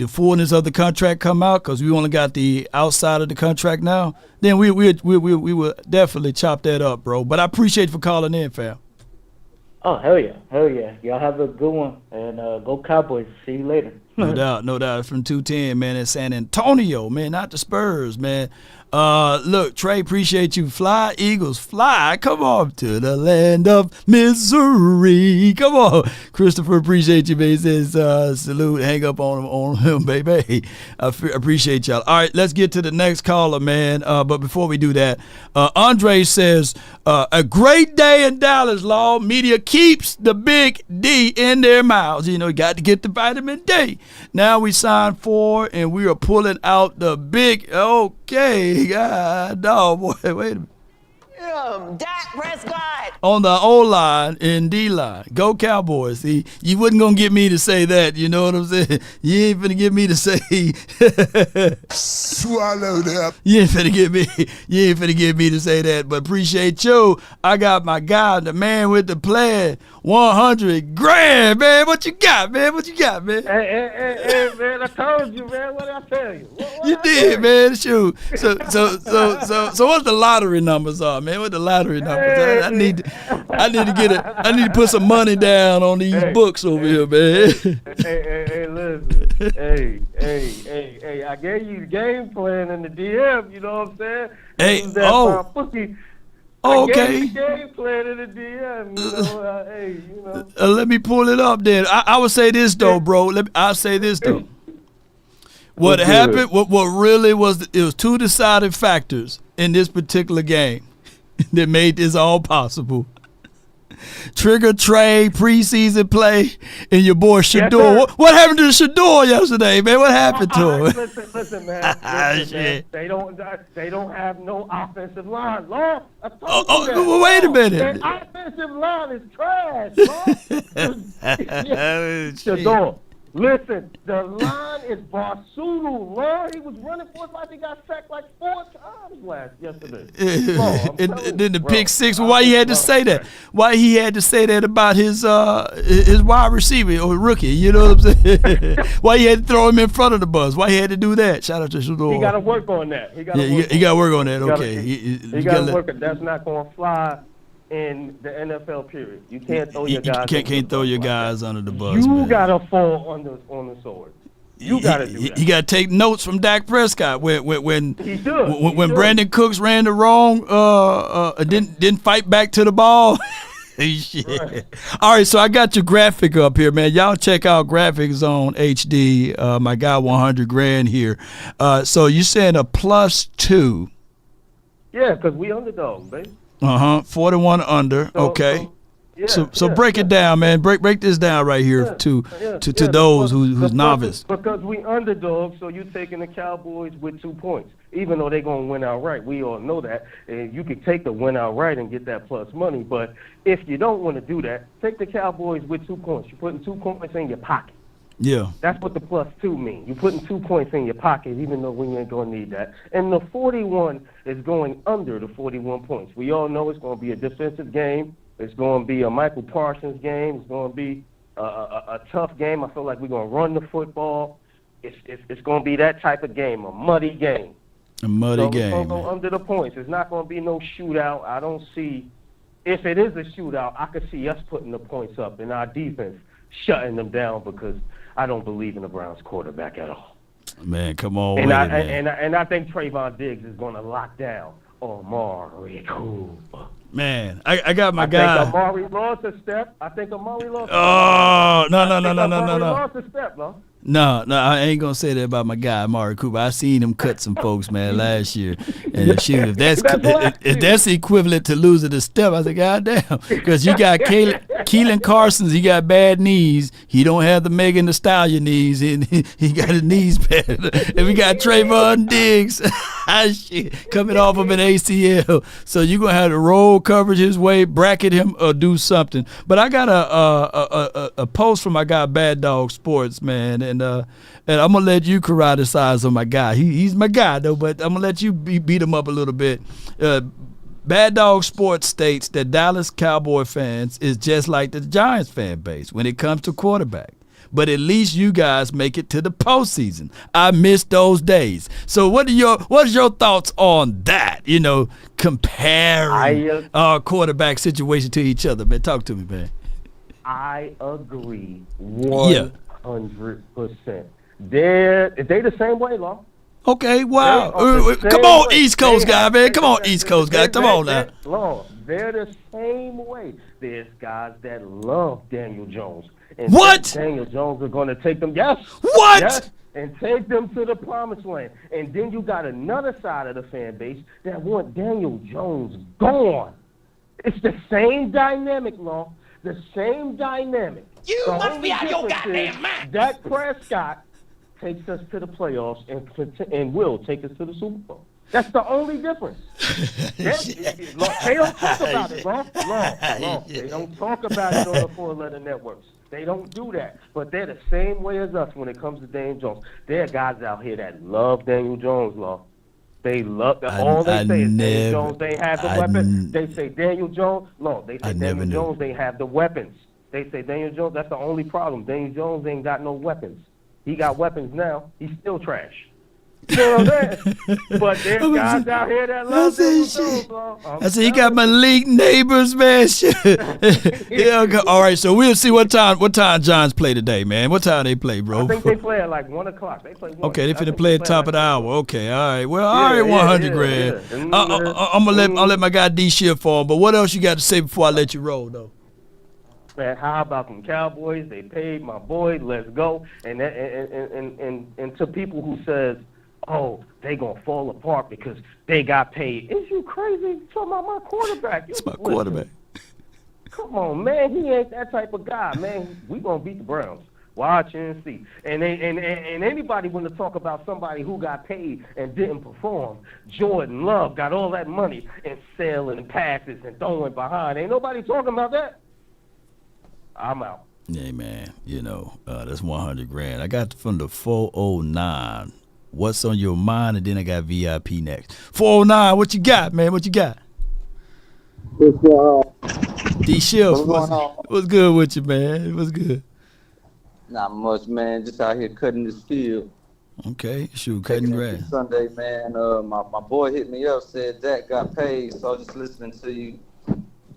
fullness of the contract come out, because we only got the outside of the contract now, then we will definitely chop that up, bro. But I appreciate you for calling in, fam. Oh, hell yeah. Y'all have a good one, and go Cowboys. See you later. No doubt. From 210, man, in San Antonio, man, not the Spurs, man. Look, Trey, appreciate you. Fly, Eagles, fly. Come on to the land of Missouri. Come on. Christopher, appreciate you, man. He says, salute, hang up on him, baby. I appreciate y'all. All right, let's get to the next caller, man. But before we do that, Andre says, a great day in Dallas, Law. Media keeps the big D in their mouths. You know, you got to get the vitamin D. Now we signed 4, and we are pulling out the big, okay, God, dog, boy, wait a minute. Dak Prescott. On the O-line and D-line. Go Cowboys. See, you wasn't going to get me to say that. You know what I'm saying? You ain't finna get me to say. Swallow that. You ain't finna get me to say that. But appreciate you. I got my guy, the man with the plan. 100 grand, man. What you got, man? Hey, man, I told you, man. What did I tell you? You did, man. Shoot. So what's the lottery numbers are, man? What the lottery numbers? I need to put some money down on these books over here, man. Hey, listen. Hey, I gave you the game plan in the DM, you know what I'm saying? Hey, I gave you the game plan in the DM, you know, let me pull it up then. I would say this though, bro. I'll say this though. What happened, what really was, it was two deciding factors in this particular game that made this all possible. Trigger trade, preseason play, and your boy Shador. Yes, what happened to Shador yesterday, man? What happened to him? Listen, man. Man. They don't have no offensive line. Lord, I told you that. Wait a minute. Their offensive line is trash, Lord. Shador. Listen, the line is Barsudu, Lord. He was running for his life. He got sacked like 4 times yesterday. And then the pick six. Why he had to say that? Why he had to say that about his wide receiver or rookie? You know what I'm saying? Why he had to throw him in front of the bus? Why he had to do that? Shout out to Shador. He got to work on that. He got to work on that. Okay. He got to work on that. That's not going to fly in the NFL period. You can't throw your guys. You can't throw your guys under the bus. You gotta fall on the sword. You gotta do that. You gotta take notes from Dak Prescott when Brandon Cooks ran the wrong didn't fight back to the ball. Right. All right, so I got your graphic up here, man. Y'all check out graphics on HD. My guy 100 grand here. So you saying a +2? Yeah, because we underdog, baby. 41 under. Okay. So break it down, man. Break this down right here to those who's novice. Because we underdogs, so you taking the Cowboys with 2 points, even though they're gonna win outright. We all know that. And you could take the win outright and get that plus money. But if you don't want to do that, take the Cowboys with 2 points. You're putting 2 points in your pocket. Yeah. That's what the +2 means. You're putting 2 points in your pocket, even though we ain't going to need that. And the 41 is going under the 41 points. We all know it's going to be a defensive game. It's going to be a Michael Parsons game. It's going to be a tough game. I feel like we're going to run the football. It's going to be that type of game, a muddy game. A muddy game. It's going to go under the points. It's not going to be no shootout. I don't see, if it is a shootout, I could see us putting the points up and our defense shutting them down because I don't believe in the Browns quarterback at all. Man, come on. And I think Trayvon Diggs is going to lock down Amari Cooper. Man, I got my guy. I think Amari lost a step. Oh, no. Lost a step, no. No, I ain't gonna say that about my guy Amari Cooper. I seen him cut some folks, man, last year. And shoot, if that's equivalent to losing a step, I said, God damn, because you got Keelan Carson's, he got bad knees. He don't have the Megan Thee Stallion knees, and he got his knees bad. And we got Trayvon Diggs, coming off of an ACL. So you're gonna have to roll coverage his way, bracket him, or do something. But I got a post from my guy Bad Dog Sports, man. And I'm gonna let you karate size on my guy. He's my guy though, but I'm gonna let you beat him up a little bit. Bad Dog Sports states that Dallas Cowboy fans is just like the Giants fan base when it comes to quarterback. But at least you guys make it to the postseason. I miss those days. So what's your thoughts on that? You know, comparing our quarterback situation to each other, man. Talk to me, man. I agree 100%. They're the same way, Law. Okay, wow. Come on, East Coast guy, man. Come on, East Coast guy. Come on now. Law, they're the same way. There's guys that love Daniel Jones. And what? Daniel Jones are going to take them, yes. What? Yes, and take them to the promised land. And then you got another side of the fan base that want Daniel Jones gone. It's the same dynamic, Law. The same dynamic. You must be out of your goddamn mind. Dak Prescott takes us to the playoffs and will take us to the Super Bowl. That's the only difference. They don't talk about it, Law. They don't talk about it on the 4-letter networks. They don't do that. But they're the same way as us when it comes to Daniel Jones. There are guys out here that love Daniel Jones, Law. They love all they say is Daniel Jones. They have the weapons. They say Daniel Jones. No, they say Daniel Jones. They have the weapons. They say Daniel Jones. That's the only problem. Daniel Jones ain't got no weapons. He got weapons now. He's still trash. You know what I'm saying? But there's guys out here that love this too, bro. I said, he got Malik Neighbors, man. Yeah, okay. All right, so we'll see what time Giants play today, man. What time they play, bro? I think they play at like 1 o'clock. They play 1. Okay, they finna play at top of the hour. Okay, all right. Well, all right, 100 grand. I'm gonna let my guy D Shiff fall. But what else you got to say before I let you roll, though? Man, how about them Cowboys? They paid my boy. Let's go. And to people who says, oh, they gonna fall apart because they got paid. Is you crazy? Talking about my quarterback? It's my quarterback. Come on, man. He ain't that type of guy, man. We gonna beat the Browns. Watch and see. And anybody want to talk about somebody who got paid and didn't perform? Jordan Love got all that money and selling passes and throwing behind. Ain't nobody talking about that. I'm out. Yeah, man. You know, that's 100 grand. I got from the 409. What's on your mind? And then I got VIP next. 409, what you got, man? What you got? D Shiff, what's good with you, man? What's good? Not much, man. Just out here cutting this field. Okay, shoot, cutting grass. Sunday, man. My boy hit me up, said Dak got paid, so I was just listening to you.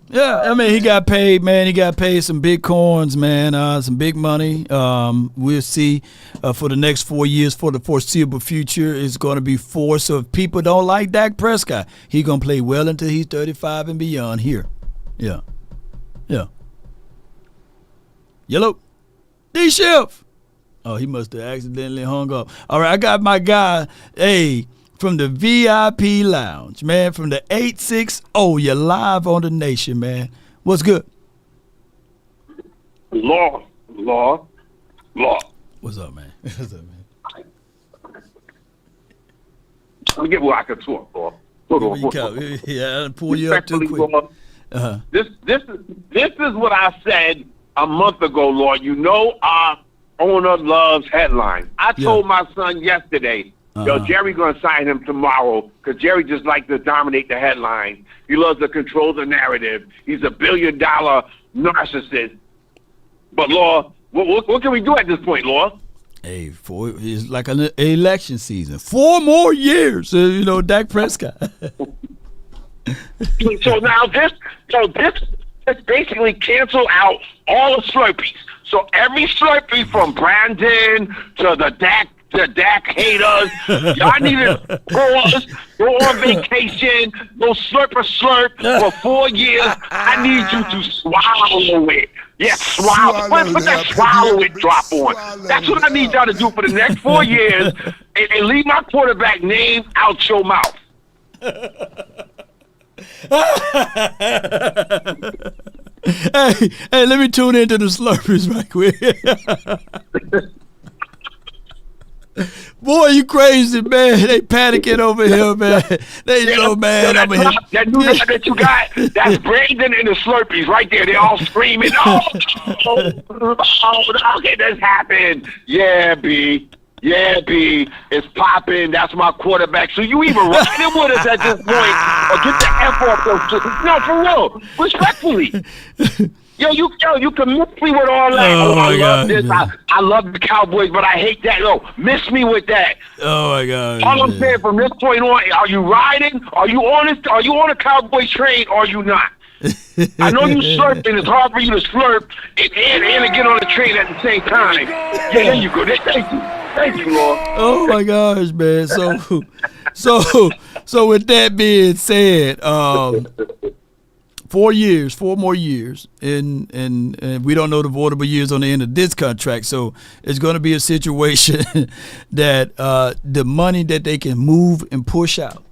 Yeah, I mean, he got paid, man. He got paid some big coins, man, some big money. We'll see for the next 4 years, for the foreseeable future, it's going to be 4. So if people don't like Dak Prescott, he's going to play well until he's 35 and beyond here. Yeah. Yeah. Yellow. D Shiff. Oh, he must have accidentally hung up. All right, I got my guy, from the VIP lounge, man, from the 860. You're live on the nation, man. What's good? Law. What's up, man? What's up, man? Let me get where I can talk, Law. Yeah, I'll pull you up too quick. This is what I said a month ago, Law. You know our owner loves headlines. I told my son yesterday, yo, Jerry gonna sign him tomorrow because Jerry just likes to dominate the headline. He loves to control the narrative. He's $1 billion narcissist. But Law, what can we do at this point, Law? Hey, it's like an election season. 4 more years, Dak Prescott. So now this basically cancel out all the Slurpees. So every Slurpee from Brandon to the Dak haters, y'all need to go on vacation, go slurp for 4 years. I need you to swallow it. Yeah, swallow. Put that swallow it drop on. That's what I need y'all to do for the next 4 years, and leave my quarterback name out your mouth. Hey, let me tune into the Slurpees right quick. Boy, you crazy, man. They panicking over here, man. They know, man. That new guy that you got, that's Brandon and the Slurpees right there. They're all screaming, how can this happen? Yeah, B. It's popping. That's my quarterback. So you even riding with us at this point or get the F off those. No, for real. Respectfully. You can miss me with all that. I love this. I love the Cowboys, but I hate that. Miss me with that. Oh my God. All I'm saying from this point on, are you riding? Are you on a Cowboy train or are you not? I know you slurp and it's hard for you to slurp and get on the train at the same time. Yeah, there you go. Thank you, Lord. Oh my gosh, man. So with that being said, 4 more years, and we don't know the voidable years on the end of this contract. So it's going to be a situation that the money that they can move and push out,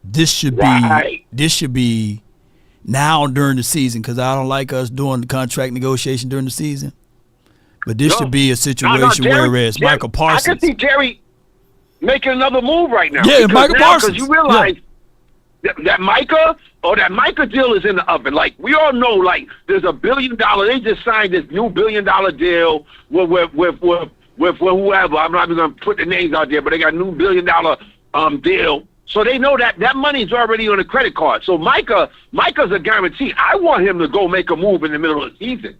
this should be now during the season, because I don't like us doing the contract negotiation during the season. But this should be a situation whereas Michael Parsons. I can see Jerry making another move right now. Yeah, Michael Parsons. Because you realize that Micah deal is in the oven. Like, we all know, like, there's $1 billion. They just signed this new $1 billion deal with whoever. I'm not even going to put the names out there, but they got a new $1 billion deal. So they know that money's already on the credit card. So Micah's a guarantee. I want him to go make a move in the middle of the season.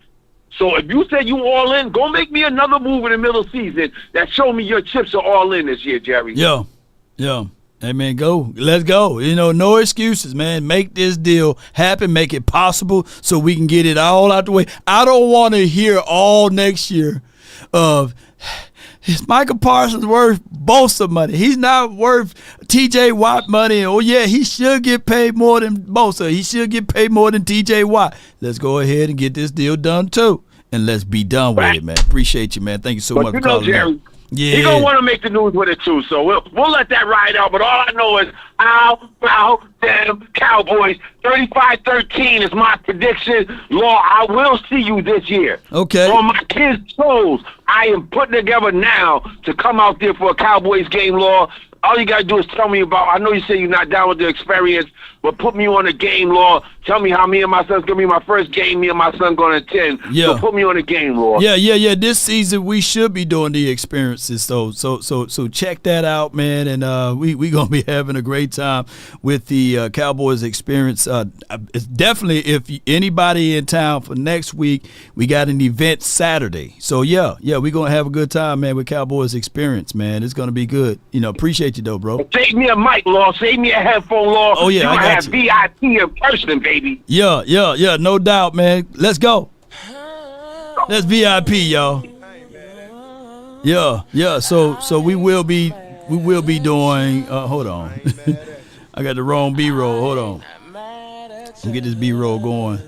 So if you say you all in, go make me another move in the middle of the season that show me your chips are all in this year, Jerry. Yeah. Hey, man, go. Let's go. No excuses, man. Make this deal happen. Make it possible so we can get it all out the way. I don't want to hear all next year of, is Michael Parsons worth Bosa money? He's not worth T.J. Watt money. Oh, yeah, he should get paid more than Bosa. He should get paid more than T.J. Watt. Let's go ahead and get this deal done, too. And let's be done with it, man. Appreciate you, man. Thank you so much for calling. Jerry, yeah. He's going to want to make the news with it, too. So we'll let that ride out. But all I know is, how damn Cowboys. 35-13 is my prediction. Law, I will see you this year. Okay. On my kids' toes, I am putting together now to come out there for a Cowboys game, Law. All you got to do is tell me about, I know you say you're not down with the experience, but put me on a game, Law. Tell me how me and my son's going to be my first game me and my son going to attend. Yeah. So put me on a game, Law. Yeah. This season we should be doing the experiences. So check that out, man. And we going to be having a great time with the Cowboys experience. It's definitely, if anybody in town for next week, we got an event Saturday. So, yeah, we're going to have a good time, man, with Cowboys experience, man. It's going to be good. Appreciate you, though, bro. Save me a mic, Law. Save me a headphone, Law. Oh, yeah, I got you. VIP in person, baby. Yeah, no doubt, man. Let's go. That's VIP, y'all. Yeah. So we will be doing. Hold on. I got the wrong B-roll. Hold on. Let's get this B-roll going.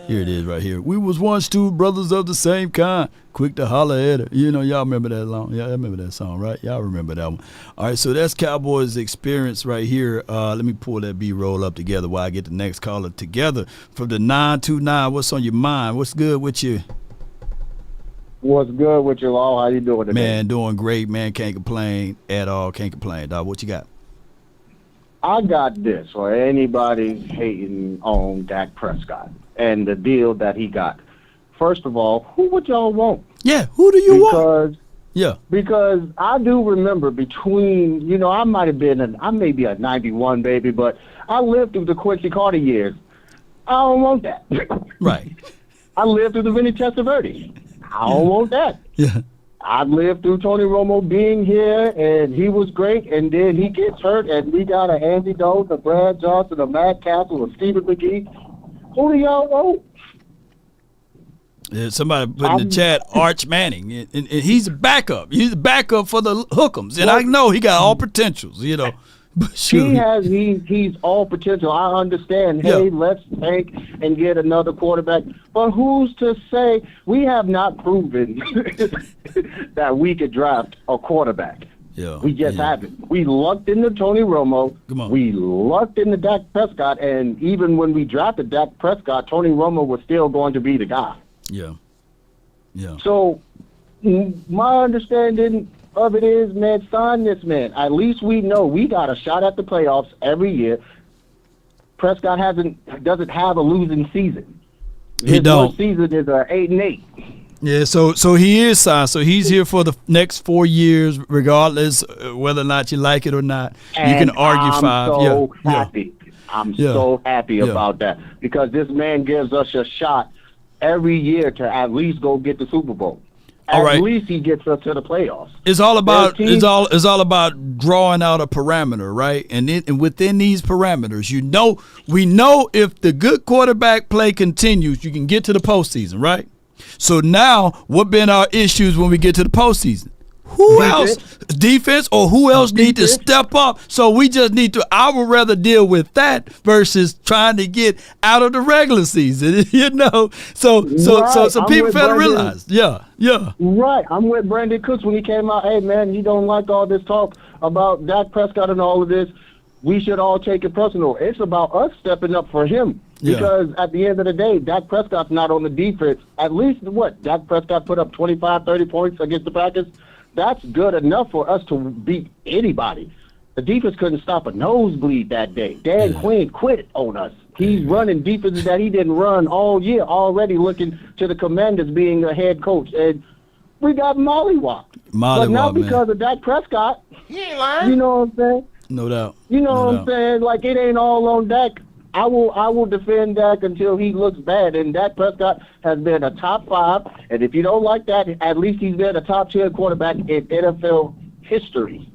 Here it is right here. We was once two brothers of the same kind, quick to holler at her. Y'all remember that song? Yeah, I remember that song, right? Y'all remember that one. All right, so that's Cowboys experience right here. Let me pull that B-roll up together while I get the next caller together. From the 929, what's on your mind? What's good with you? What's good with you, Law? How you doing today? Man, doing great, man. Can't complain at all. Can't complain, dog. What you got? I got this for anybody hating on Dak Prescott and the deal that he got. First of all, who would y'all want? Yeah, who do you want? Yeah. Because I do remember between, I may be a 91 baby, but I lived through the Quincy Carter years. I don't want that. Right. I lived through the Vinny Testaverde. I don't want that. Yeah. I lived through Tony Romo being here, and he was great, and then he gets hurt, and we got a Andy Dalton, a Brad Johnson, a Matt Castle, a Stephen McGee. Who do y'all want? Yeah, somebody put in the chat Arch Manning, and he's a backup. He's a backup for the Hook'ems, and I know he got all potentials, But sure. He's all potential. I understand. Hey, let's tank and get another quarterback. But who's to say we have not proven that we could draft a quarterback? Yeah, we just haven't. We lucked into Tony Romo. Come on. We lucked into Dak Prescott, and even when we drafted Dak Prescott, Tony Romo was still going to be the guy. Yeah. So my understanding of it is, man, sign this man. At least we know we got a shot at the playoffs every year. Prescott doesn't have a losing season. He don't. His season is 8-8. Yeah, so he is signed. So he's here for the next 4 years, regardless whether or not you like it or not. And you can argue five. I'm so happy about that, because this man gives us a shot every year to at least go get the Super Bowl. At least he gets us to the playoffs. It's all about about drawing out a parameter, right? And within these parameters, we know if the good quarterback play continues, you can get to the postseason, right? So now, what been our issues when we get to the postseason? Who else? Defense, or who else need to step up? So we just need to. I would rather deal with that versus trying to get out of the regular season. So people better realize. Yeah. Right. I'm with Brandon Cooks when he came out. Hey man, he don't like all this talk about Dak Prescott and all of this. We should all take it personal. It's about us stepping up for him. Because at the end of the day, Dak Prescott's not on the defense. At least Dak Prescott put up 25, 30 points against the Packers. That's good enough for us to beat anybody. The defense couldn't stop a nosebleed that day. Dan Quinn quit on us. He's running defenses that he didn't run all year, already looking to the Commanders being a head coach. And we got mollywopped. But not because of Dak Prescott. He ain't lying. You know what I'm saying? No doubt. You know what I'm saying? Like, it ain't all on Dak. I will defend Dak until he looks bad. And Dak Prescott has been a top 5. And if you don't like that, at least he's been a top 10 quarterback in NFL history.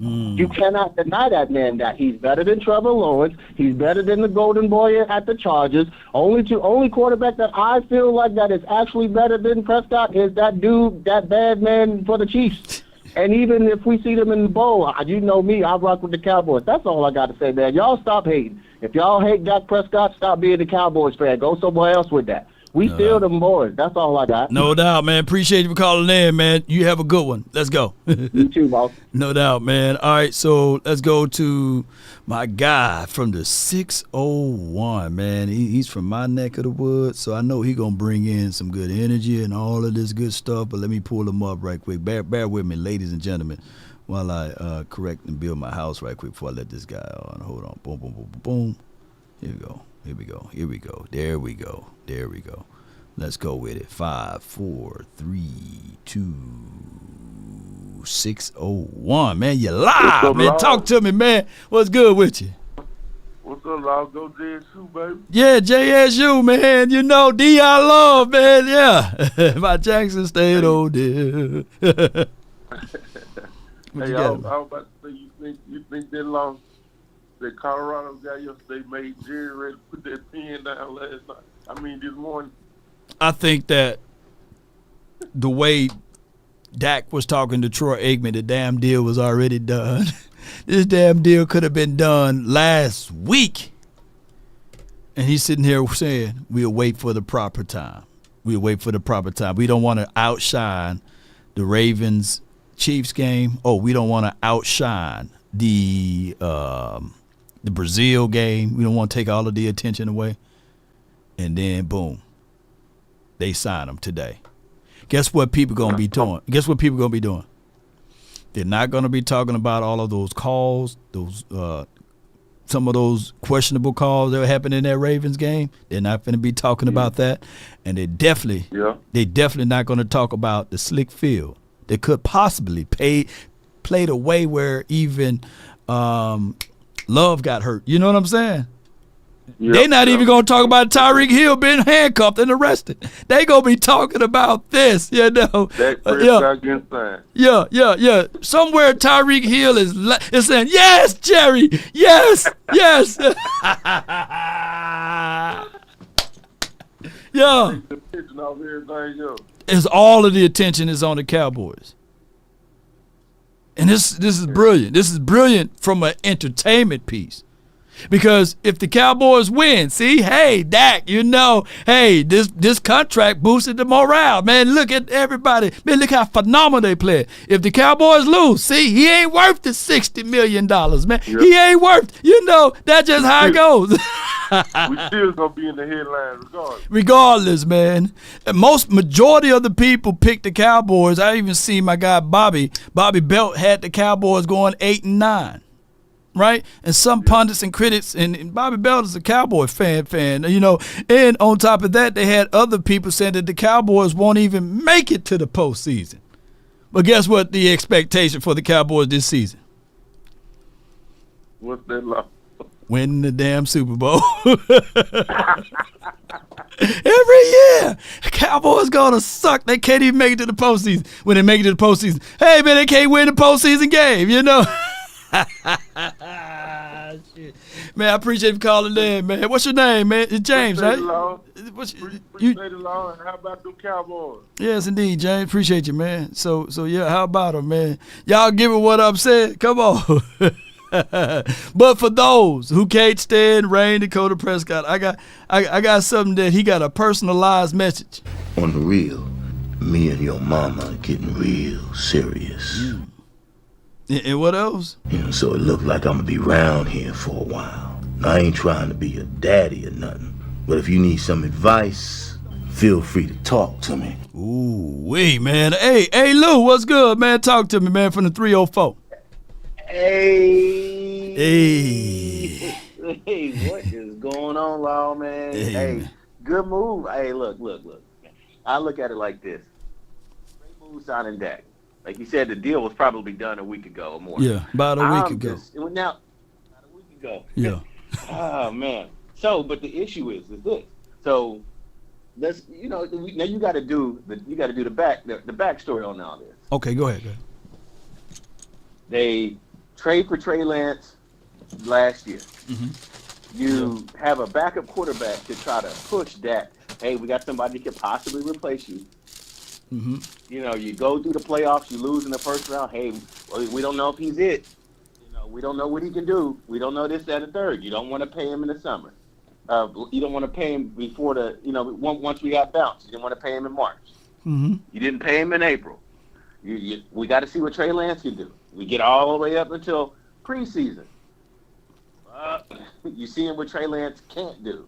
You cannot deny that man that he's better than Trevor Lawrence. He's better than the Golden Boy at the Chargers. Only quarterback that I feel like that is actually better than Prescott is that dude, that bad man for the Chiefs. And even if we see them in the bowl, you know me, I rock with the Cowboys. That's all I got to say, man. Y'all stop hating. If y'all hate Dak Prescott, stop being a Cowboys fan. Go somewhere else with that. We still them boys. That's all I got. No doubt, man. Appreciate you for calling in, man. You have a good one. Let's go. You too, boss. No doubt, man. All right, so let's go to my guy from the 601, man. He's from my neck of the woods, so I know he's going to bring in some good energy and all of this good stuff, but let me pull him up right quick. Bear with me, ladies and gentlemen, while I correct and build my house right quick before I let this guy on. Hold on. Boom, boom, boom, boom, boom. Here we go. Here we go. Here we go. There we go. There we go. Let's go with it. 5, 4, 3, 2, 601. Man, you live, up, man. Lord? Talk to me, man. What's good with you? What's up, Lord? Go JSU, baby. Yeah, JSU, man. You know, D.I. Love, man. Yeah. My Jackson State, oh, dear. Hey, I was about to say, you think that loss that Colorado got yesterday made Jerry ready to put that pen down last night? I mean, this morning. I think that the way Dak was talking to Troy Aikman, the damn deal was already done. This damn deal could have been done last week. And he's sitting here saying, we'll wait for the proper time. We'll wait for the proper time. We don't want to outshine the Ravens-Chiefs game. Oh, we don't want to outshine the Brazil game. We don't want to take all of the attention away. And then, boom, they sign them today. Guess what people going to be doing? Guess what people going to be doing? They're not going to be talking about all of those calls, those some of those questionable calls that happened in that Ravens game. They're not going to be talking about that. And they definitely not going to talk about the slick field. They could possibly played a way where even Love got hurt. You know what I'm saying? They're not even going to talk about Tyreek Hill being handcuffed and arrested. They going to be talking about this, you know. Dak Prescott getting signed. Yeah. Somewhere Tyreek Hill is saying, yes, Jerry, yes. Yeah. It's all of the attention is on the Cowboys. And this is brilliant. This is brilliant from an entertainment piece. Because if the Cowboys win, see, hey, Dak, you know, hey, this contract boosted the morale. Man, look at everybody. Man, look how phenomenal they play. If the Cowboys lose, see, he ain't worth the $60 million, man. Yep. He ain't worth, you know, that's just how it goes. We still going to be in the headlines regardless. Regardless, man. And majority of the people picked the Cowboys. I even see my guy Bobby Belt had the Cowboys going 8-9. Right? And some pundits and critics, and Bobby Belt is a Cowboy fan, you know, and on top of that, they had other people saying that the Cowboys won't even make it to the postseason. But guess what the expectation for the Cowboys this season? What's that law? Winning the damn Super Bowl. Every year, Cowboys gonna suck. They can't even make it to the postseason. When they make it to the postseason, hey, man, they can't win the postseason game, you know? Shit. Man, I appreciate you calling in, man. What's your name, man? It's James, right? Appreciate it, Lord. How about the Cowboys? Yes, indeed, James. Appreciate you, man. So yeah, how about them, man? Y'all give it what I'm saying. Come on. But for those who can't stand Rain Dakota Prescott, I got something that he got a personalized message. On the real, me and your mama are getting real serious. And what else? So it look like I'm gonna be around here for a while. I ain't trying to be a daddy or nothing, but if you need some advice, feel free to talk to me. Ooh-wee, man. Hey, Lou, what's good, man? Talk to me, man, from the 304. Hey, what is going on, Law, man? Hey, good move. Hey, look. I look at it like this. Great move signing Dak. Like you said, the deal was probably done a week ago or more. Yeah, about a week ago. About a week ago. Yeah. Oh, man. So, but the issue is this. So, let's now you got to do the backstory on all this. Okay, go ahead. They trade for Trey Lance last year. You have a backup quarterback to try to push Dak. Hey, we got somebody that could possibly replace you. You go through the playoffs, you lose in the first round. Hey, we don't know if he's it. We don't know what he can do. We don't know this, that, and the third. You don't want to pay him in the summer. You don't want to pay him before once we got bounced. You didn't want to pay him in March. You didn't pay him in April. We got to see what Trey Lance can do. We get all the way up until preseason. You see what Trey Lance can't do.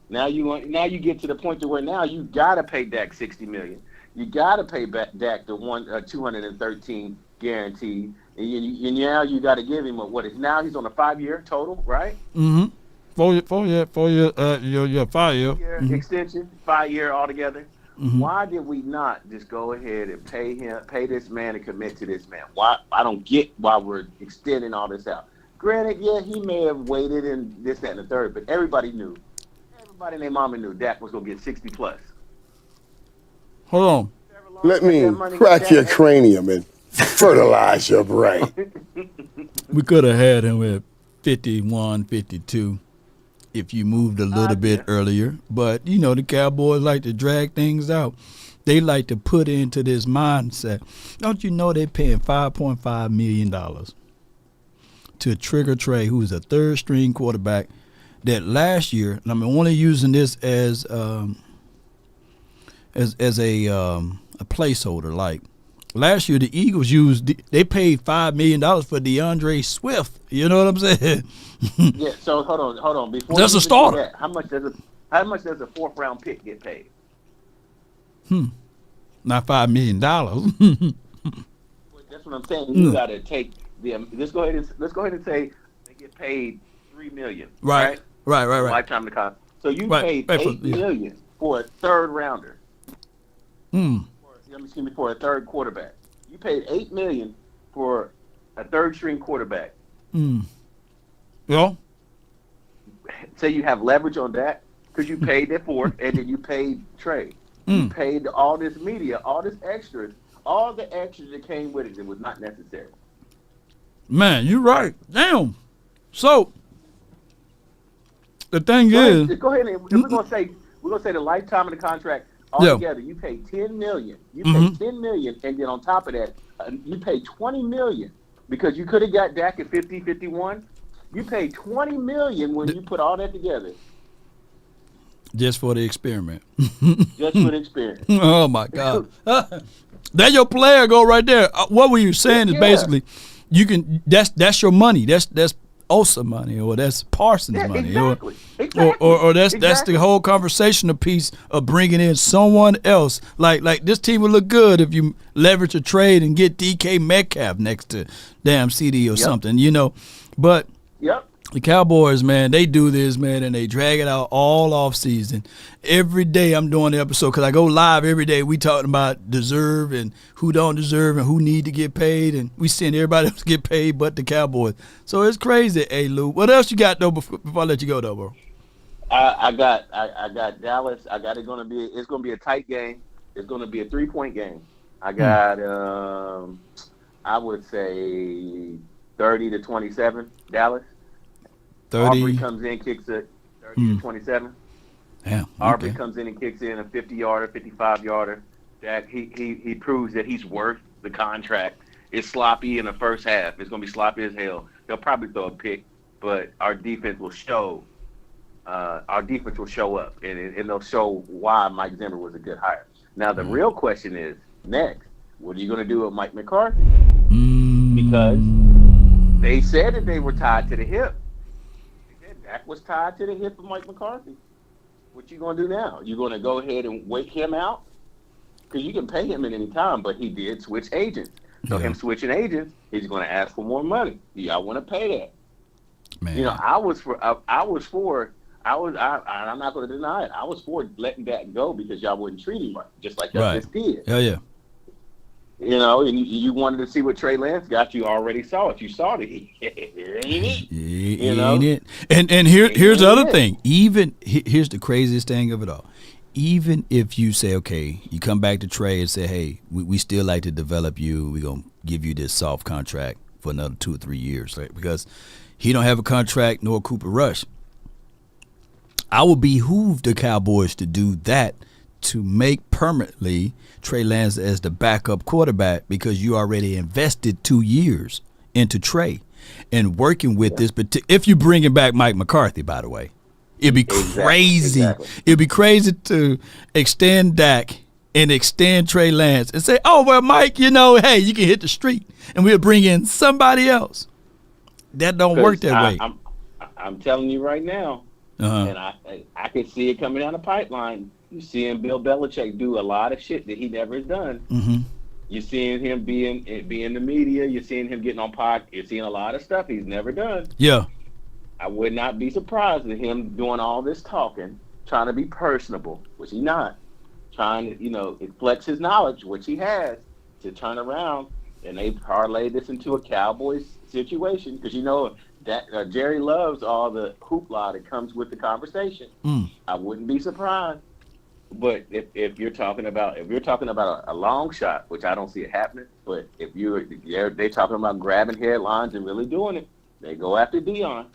Now you get to the point to where now you got to pay Dak $60 million. You got to pay Dak the $213 guaranteed. And now you got to give him now he's on a 5-year total, right? 4 year 5-year extension, 5-year altogether. Why did we not just go ahead and pay this man and commit to this man? Why? I don't get why we're extending all this out. Granted, yeah, he may have waited and this, that, and the third, but everybody and their mama knew Dak was gonna get 60 plus. Hold on. Let me crack your cranium and fertilize your brain. We could have had him at 51, 52 if you moved a little bit earlier. But, the Cowboys like to drag things out. They like to put into this mindset. Don't you know they're paying $5.5 million to Trigger Trey, who's a third-string quarterback that last year, and I'm only using this as a placeholder. Like last year, the Eagles they paid $5 million for DeAndre Swift. You know what I'm saying? Yeah. So hold on. Before that's a starter. How much does a 4th-round pick get paid? Not $5 million. That's what I'm saying. You got to take them. Let's go ahead and say they get paid $3 million. Right. Lifetime to cost. So you paid $8 million for a 3rd rounder. For a 3rd quarterback. You paid $8 million for a 3rd-string quarterback. Yeah. Say you have leverage on that because you paid that 4th, and then you paid Trey. You paid all this media, all this extras, all the extras that came with it that was not necessary. Man, you're right. Damn. So the thing is, go ahead and we're gonna say the lifetime of the contract altogether. You paid $10 million. You paid $10 million, and then on top of that, you paid $20 million because you could have got Dak at 50, 51. You paid $20 million when you put all that together. Just for the experiment. Just for the experience. Oh my God. That your player go right there. What were you saying is basically you can that's your money. That's Osa money, or that's Parsons money, exactly. or that's the whole conversational piece of bringing in someone else. Like this team would look good if you leverage a trade and get DK Metcalf next to damn CD or something, But the Cowboys, man, they do this, man, and they drag it out all off season. Every day I'm doing the episode because I go live every day. We talking about deserve and who don't deserve and who need to get paid, and we seeing everybody else get paid but the Cowboys. So it's crazy, Lou. What else you got though before I let you go though, bro? I got Dallas. It's gonna be a tight game. It's gonna be a 3-point game. I got I would say 30-27 Dallas. 30. Aubrey comes in, kicks it 30-27. Yeah. Aubrey comes in and kicks in a 50-yarder, 55-yarder. That he proves that he's worth the contract. It's sloppy in the first half. It's going to be sloppy as hell. They'll probably throw a pick, but our defense will show. Our defense will show up, and they'll show why Mike Zimmer was a good hire. Now the real question is next: what are you going to do with Mike McCarthy? Because they said that they were tied to the hip. Dak was tied to the hip of Mike McCarthy. What you going to do now? You going to go ahead and wait him out? Because you can pay him at any time, but he did switch agents. So him switching agents, he's going to ask for more money. Y'all want to pay that? Man. I'm not going to deny it. I was for letting Dak go because y'all wouldn't treat him right, just like y'all just did. Yeah. You know, and you wanted to see what Trey Lance got. You already saw it. You saw it. Ain't it? You know? Ain't it? And here's the other thing. Even here's the craziest thing of it all. Even if you say, okay, you come back to Trey and say, hey, we still like to develop you. We're going to give you this soft contract for another 2 or 3 years, right? Because he don't have a contract nor Cooper Rush. I would behoove the Cowboys to do that, to make permanently Trey Lance as the backup quarterback, because you already invested 2 years into Trey and working with this. But if you bring back Mike McCarthy, by the way, it'd be crazy. It'd be crazy to extend Dak and extend Trey Lance and say, oh, well, Mike, you know, hey, you can hit the street and we'll bring in somebody else. That don't work that way. I'm telling you right now, and I can see it coming down the pipeline. You're seeing Bill Belichick do a lot of shit that he never has done. Mm-hmm. You're seeing him be in the media. You're seeing him getting on pod. You're seeing a lot of stuff he's never done. Yeah. I would not be surprised at him doing all this talking, trying to be personable, which he's not. Trying to, you know, flex his knowledge, which he has, to turn around, and they parlay this into a Cowboys situation, because you know that Jerry loves all the hoopla that comes with the conversation. I wouldn't be surprised. But if you're talking about a long shot, which I don't see it happening, but if they're talking about grabbing headlines and really doing it, they go after Dion.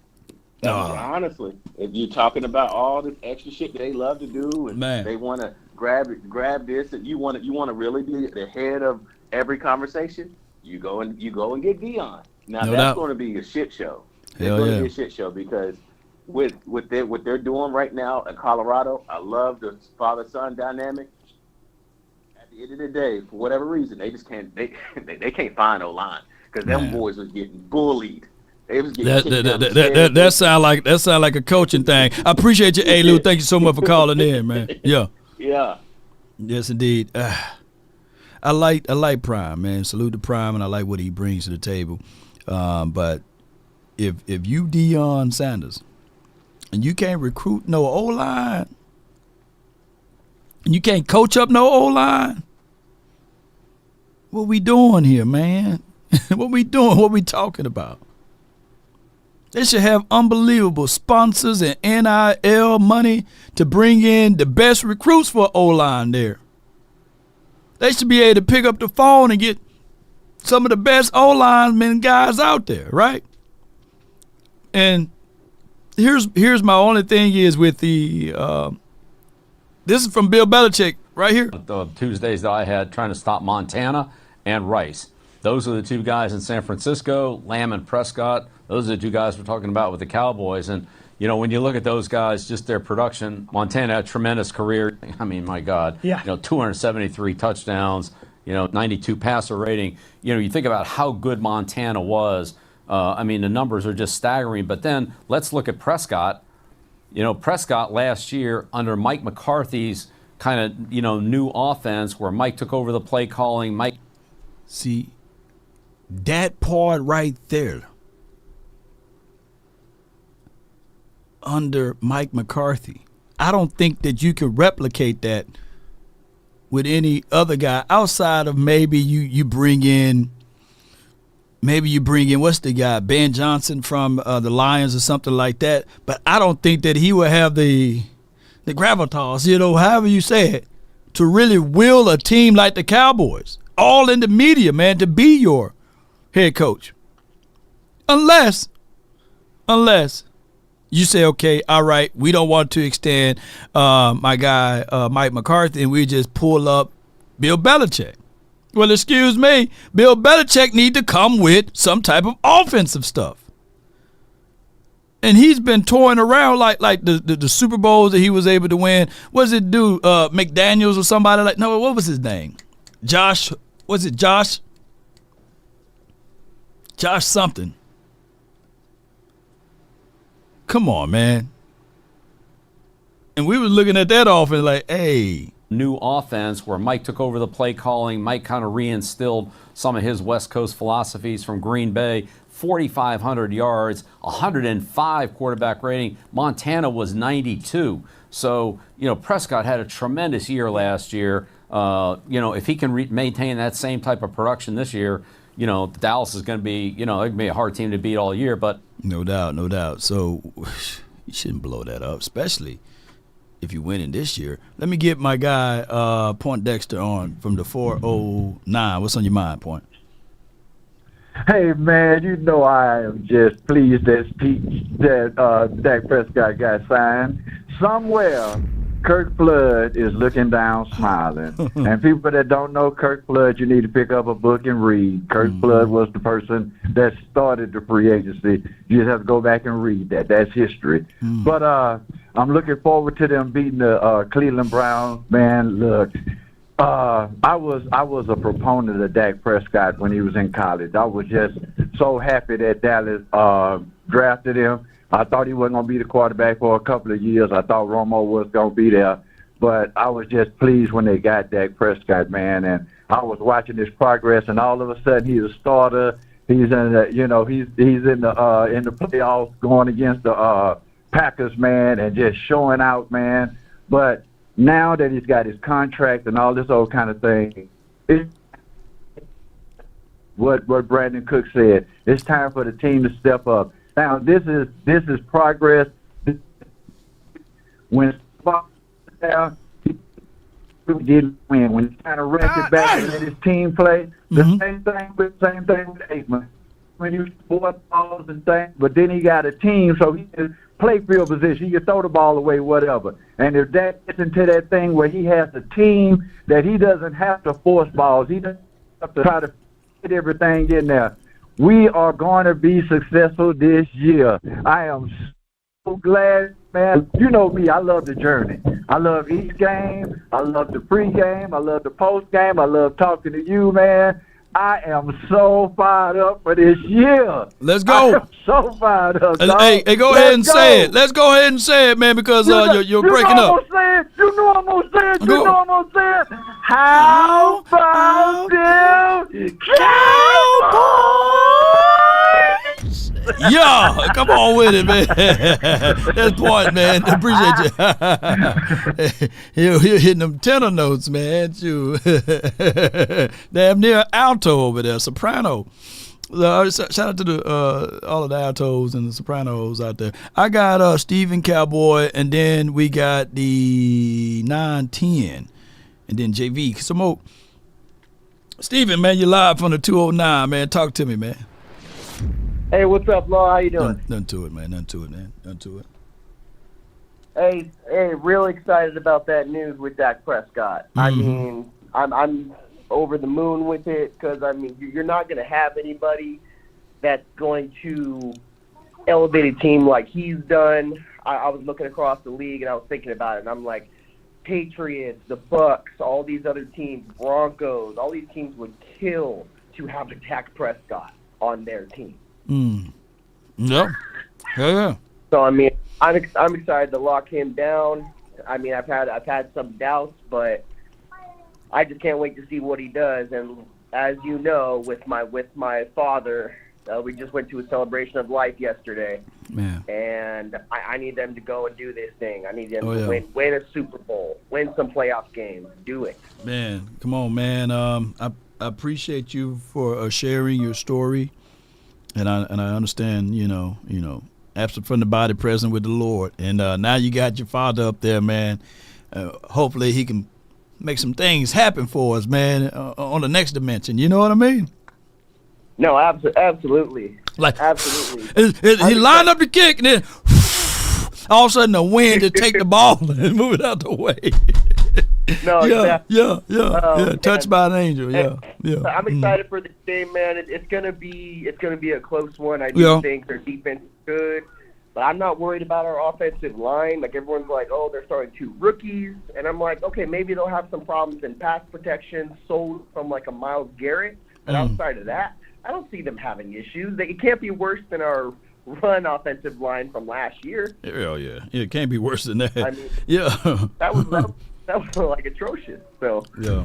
Honestly, if you're talking about all this extra shit that they love to do, and they want to grab this, and you want to really be the head of every conversation, you go and get Dion. Now that's going to be a shit show. It's going to be a shit show, because with what they're doing right now in Colorado, I love the father-son dynamic. At the end of the day, for whatever reason, they just can't they can't find O-line, because them boys was getting bullied. They was getting that sound like a coaching thing. I appreciate you, Lou. Thank you so much for calling in, man. Yeah. Yeah. Yes, indeed. I like Prime, man. Salute to Prime, and I like what he brings to the table. But if you Deion Sanders and you can't recruit no O-line, and you can't coach up no O-line, what we doing here, man? What we doing? What we talking about? They should have unbelievable sponsors and NIL money to bring in the best recruits for O-line there. They should be able to pick up the phone and get some of the best O-linemen guys out there, right? And here's my only thing is with the this is from Bill Belichick right here. The Tuesdays that I had trying to stop Montana and Rice. Those are the two guys in San Francisco, Lamb and Prescott. Those are the two guys we're talking about with the Cowboys. And, you know, when you look at those guys, just their production, Montana had a tremendous career. I mean, my God, 273 touchdowns, 92 passer rating. You think about how good Montana was. I mean, the numbers are just staggering. But then let's look at Prescott. Prescott last year under Mike McCarthy's kind of, new offense where Mike took over the play calling. See, that part right there, under Mike McCarthy, I don't think that you can replicate that with any other guy outside of maybe you bring in what's the guy, Ben Johnson from the Lions or something like that. But I don't think that he will have the gravitas, however you say it, to really will a team like the Cowboys, all in the media, man, to be your head coach. Unless you say, okay, all right, we don't want to extend my guy Mike McCarthy, and we just pull up Bill Belichick. Well, excuse me, Bill Belichick need to come with some type of offensive stuff. And he's been toying around like the Super Bowls that he was able to win. What does it do? McDaniels or somebody like? No, what was his name? Josh? Was it Josh? Josh something. Come on, man. And we were looking at that offense like, hey. New offense where Mike took over the play calling. Mike kind of reinstilled some of his West Coast philosophies from Green Bay. 4,500 yards, 105 quarterback rating. Montana was 92. So, Prescott had a tremendous year last year. if he can maintain that same type of production this year, Dallas is going to be, it can be a hard team to beat all year. But no doubt. So you shouldn't blow that up, especially if you win in this year. Let me get my guy Point Dexter on from the 409. What's on your mind, Point? Hey, man, I am just pleased that Dak Prescott got signed. Somewhere, Kirk Flood is looking down smiling. And people that don't know Kirk Flood, you need to pick up a book and read. Kirk Flood was the person that started the free agency. You just have to go back and read that. That's history. But I'm looking forward to them beating the Cleveland Browns. Man, look, I was a proponent of Dak Prescott when he was in college. I was just so happy that Dallas drafted him. I thought he wasn't going to be the quarterback for a couple of years. I thought Romo was going to be there. But I was just pleased when they got Dak Prescott, man. And I was watching his progress, and all of a sudden he's a starter. He's in the, he's in the playoffs going against the Packers, man, and just showing out, man. But now that he's got his contract and all this old kind of thing, what Brandon Cook said, it's time for the team to step up. Now this is progress. When down, he didn't win. When he kind of wrecked it back and let his team play, the same thing with Aikman. When he was 4 balls and things, but then he got a team, so he can play field position. He can throw the ball away, whatever. And if that gets into that thing where he has a team that he doesn't have to force balls, he doesn't have to try to fit everything in there. We are going to be successful this year. I am so glad, man. You know me, I love the journey. I love each game. I love the pregame. I love the postgame. I love talking to you, man. I am so fired up for this year. Let's go. I'm so fired up, dog. Hey, go ahead and say it. Let's go ahead and say it, man, because you're breaking up. You know I'm going to say it. You know I'm going to say it. How about them Cowboys? Yeah, come on with it, man. That's Point, man. Appreciate you. You're hitting them tenor notes, man. You damn near alto over there, soprano. Shout out to all of the altos and the sopranos out there. I got Stephen Cowboy, and then we got the 910, and then JV. Some more. Stephen, man, you're live from the 209, man. Talk to me, man. Hey, what's up, Law? How you doing? Nothing to it, man. Nothing to it. Hey, real excited about that news with Dak Prescott. I mean, I'm over the moon with it because, I mean, you're not going to have anybody that's going to elevate a team like he's done. I was looking across the league, and I was thinking about it, and I'm like, Patriots, the Bucks, all these other teams, Broncos, all these teams would kill to have a Dak Prescott on their team. Yep. Yeah. So I mean, I'm excited to lock him down. I mean, I've had some doubts, but I just can't wait to see what he does. And as you know, with my father, we just went to a celebration of life yesterday. Man. And I need them to go and do this thing. I need them to win a Super Bowl, win some playoff games, do it. Man, come on, man. I appreciate you for sharing your story. And I understand, absent from the body, present with the Lord. And now you got your father up there, man. Hopefully he can make some things happen for us, man, on the next dimension. You know what I mean? No, absolutely. Absolutely. He lined up the kick, and then all of a sudden the wind to take the ball and move it out the way. No, exactly. Yeah. Touched by an angel. Yeah. I'm excited for this game, man. It's gonna be a close one. I do think their defense is good, but I'm not worried about our offensive line. Like everyone's like, oh, they're starting 2 rookies, and I'm like, okay, maybe they'll have some problems in pass protection, sold from like a Myles Garrett. But outside of that, I don't see them having issues. It can't be worse than our run offensive line from last year. Hell yeah. It can't be worse than that. I mean, that was like atrocious. So yeah,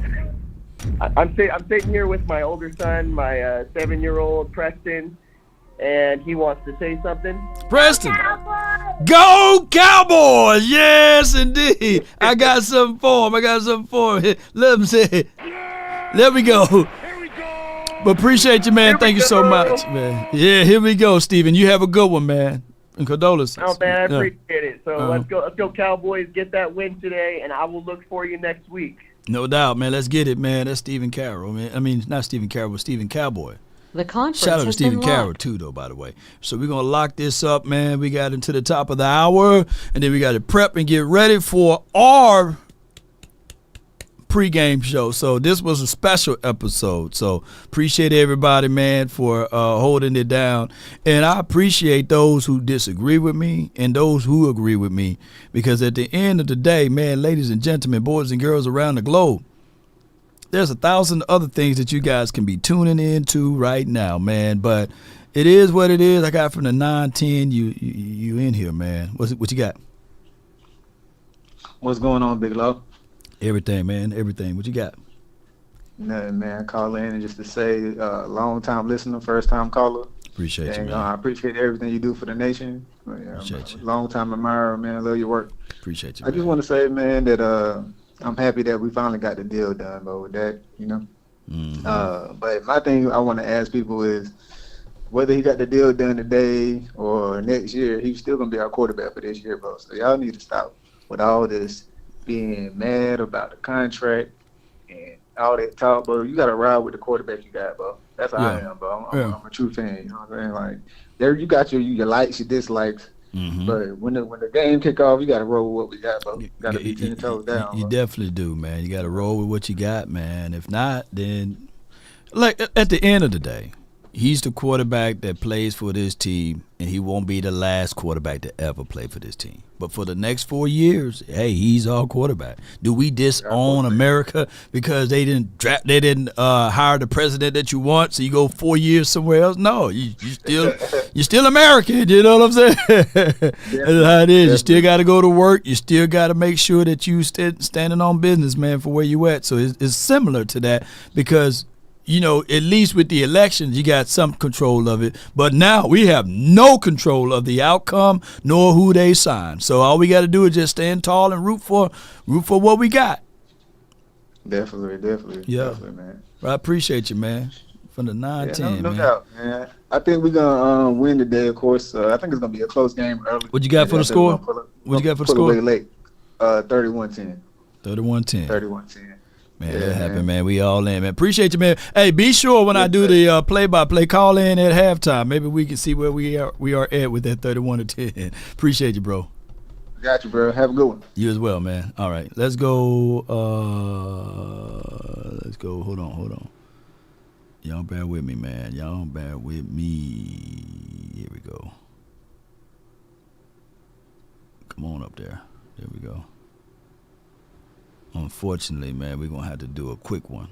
I'm sitting here with my older son, my 7-year-old Preston, and he wants to say something. Preston. Go Cowboys! Yes, indeed. I got something for him. Let him say it. There we go. But appreciate you, man. Thank you so much, man. Yeah, here we go, Steven. You have a good one, man. And condolences. Oh, man, I appreciate it. So let's go Cowboys. Get that win today, and I will look for you next week. No doubt, man. Let's get it, man. That's Stephen Carroll, man. I mean, not Stephen Carroll, but Stephen Cowboy. The conference Shout out to has Stephen been Carroll, locked. too, though, by the way. So we're going to lock this up, man. We got into the top of the hour, and then we got to prep and get ready for our pregame show. So this was a special episode. So appreciate everybody, man, for holding it down. And I appreciate those who disagree with me and those who agree with me, because at the end of the day, man, ladies and gentlemen, boys and girls around the globe, there's 1,000 other things that you guys can be tuning into right now, man. But it is what it is. I got from the 9-10. You in here, man. What you got? What's going on, Big Low? Everything, man. Everything. What you got? Nothing, man. Call in and just to say, long time listener, first time caller. Appreciate you, man. I appreciate everything you do for the nation. Appreciate you. Long time admirer, man. Love your work. Appreciate you. I just want to say, man, that I'm happy that we finally got the deal done, bro, with that, you know. But my thing I want to ask people is, whether he got the deal done today or next year, he's still going to be our quarterback for this year, bro. So y'all need to stop with all this being mad about the contract and all that talk, bro. You got to ride with the quarterback you got, bro. That's how I am, bro. I'm a true fan, you know what I'm saying? Like, there you got your likes, your dislikes. But when the game kick off, you got to roll with what we got, bro. You got to be 10 toes down. You definitely do, man. You got to roll with what you got, man. If not, then, like, at the end of the day, he's the quarterback that plays for this team, and he won't be the last quarterback to ever play for this team. But for the next 4 years, hey, he's our quarterback. Do we disown America because they didn't hire the president that you want, so you go 4 years somewhere else? No, you're still American. You know what I'm saying? That's how it is. You still got to go to work. You still got to make sure that you standing on business, man, for where you at. So it's similar to that, because you know, at least with the elections, you got some control of it. But now we have no control of the outcome nor who they sign. So all we got to do is just stand tall and root for what we got. Definitely. Yeah. Definitely, man. I appreciate you, man. From the 9-10, no man. doubt, man. I think we're going to win today, of course. I think it's going to be a close game early. What you got for the score? What you got for the score? Away late. 31-10. 31-10. 31-10. Man, that happened, man. We all in, man. Appreciate you, man. Hey, be sure when I do the play-by-play, call in at halftime. Maybe we can see where we are at with that 31-10. Appreciate you, bro. Got you, bro. Have a good one. You as well, man. All right, let's go. Hold on. Y'all bear with me, man. Y'all bear with me. Here we go. Come on up there. There we go. Unfortunately, man, we're going to have to do a quick one.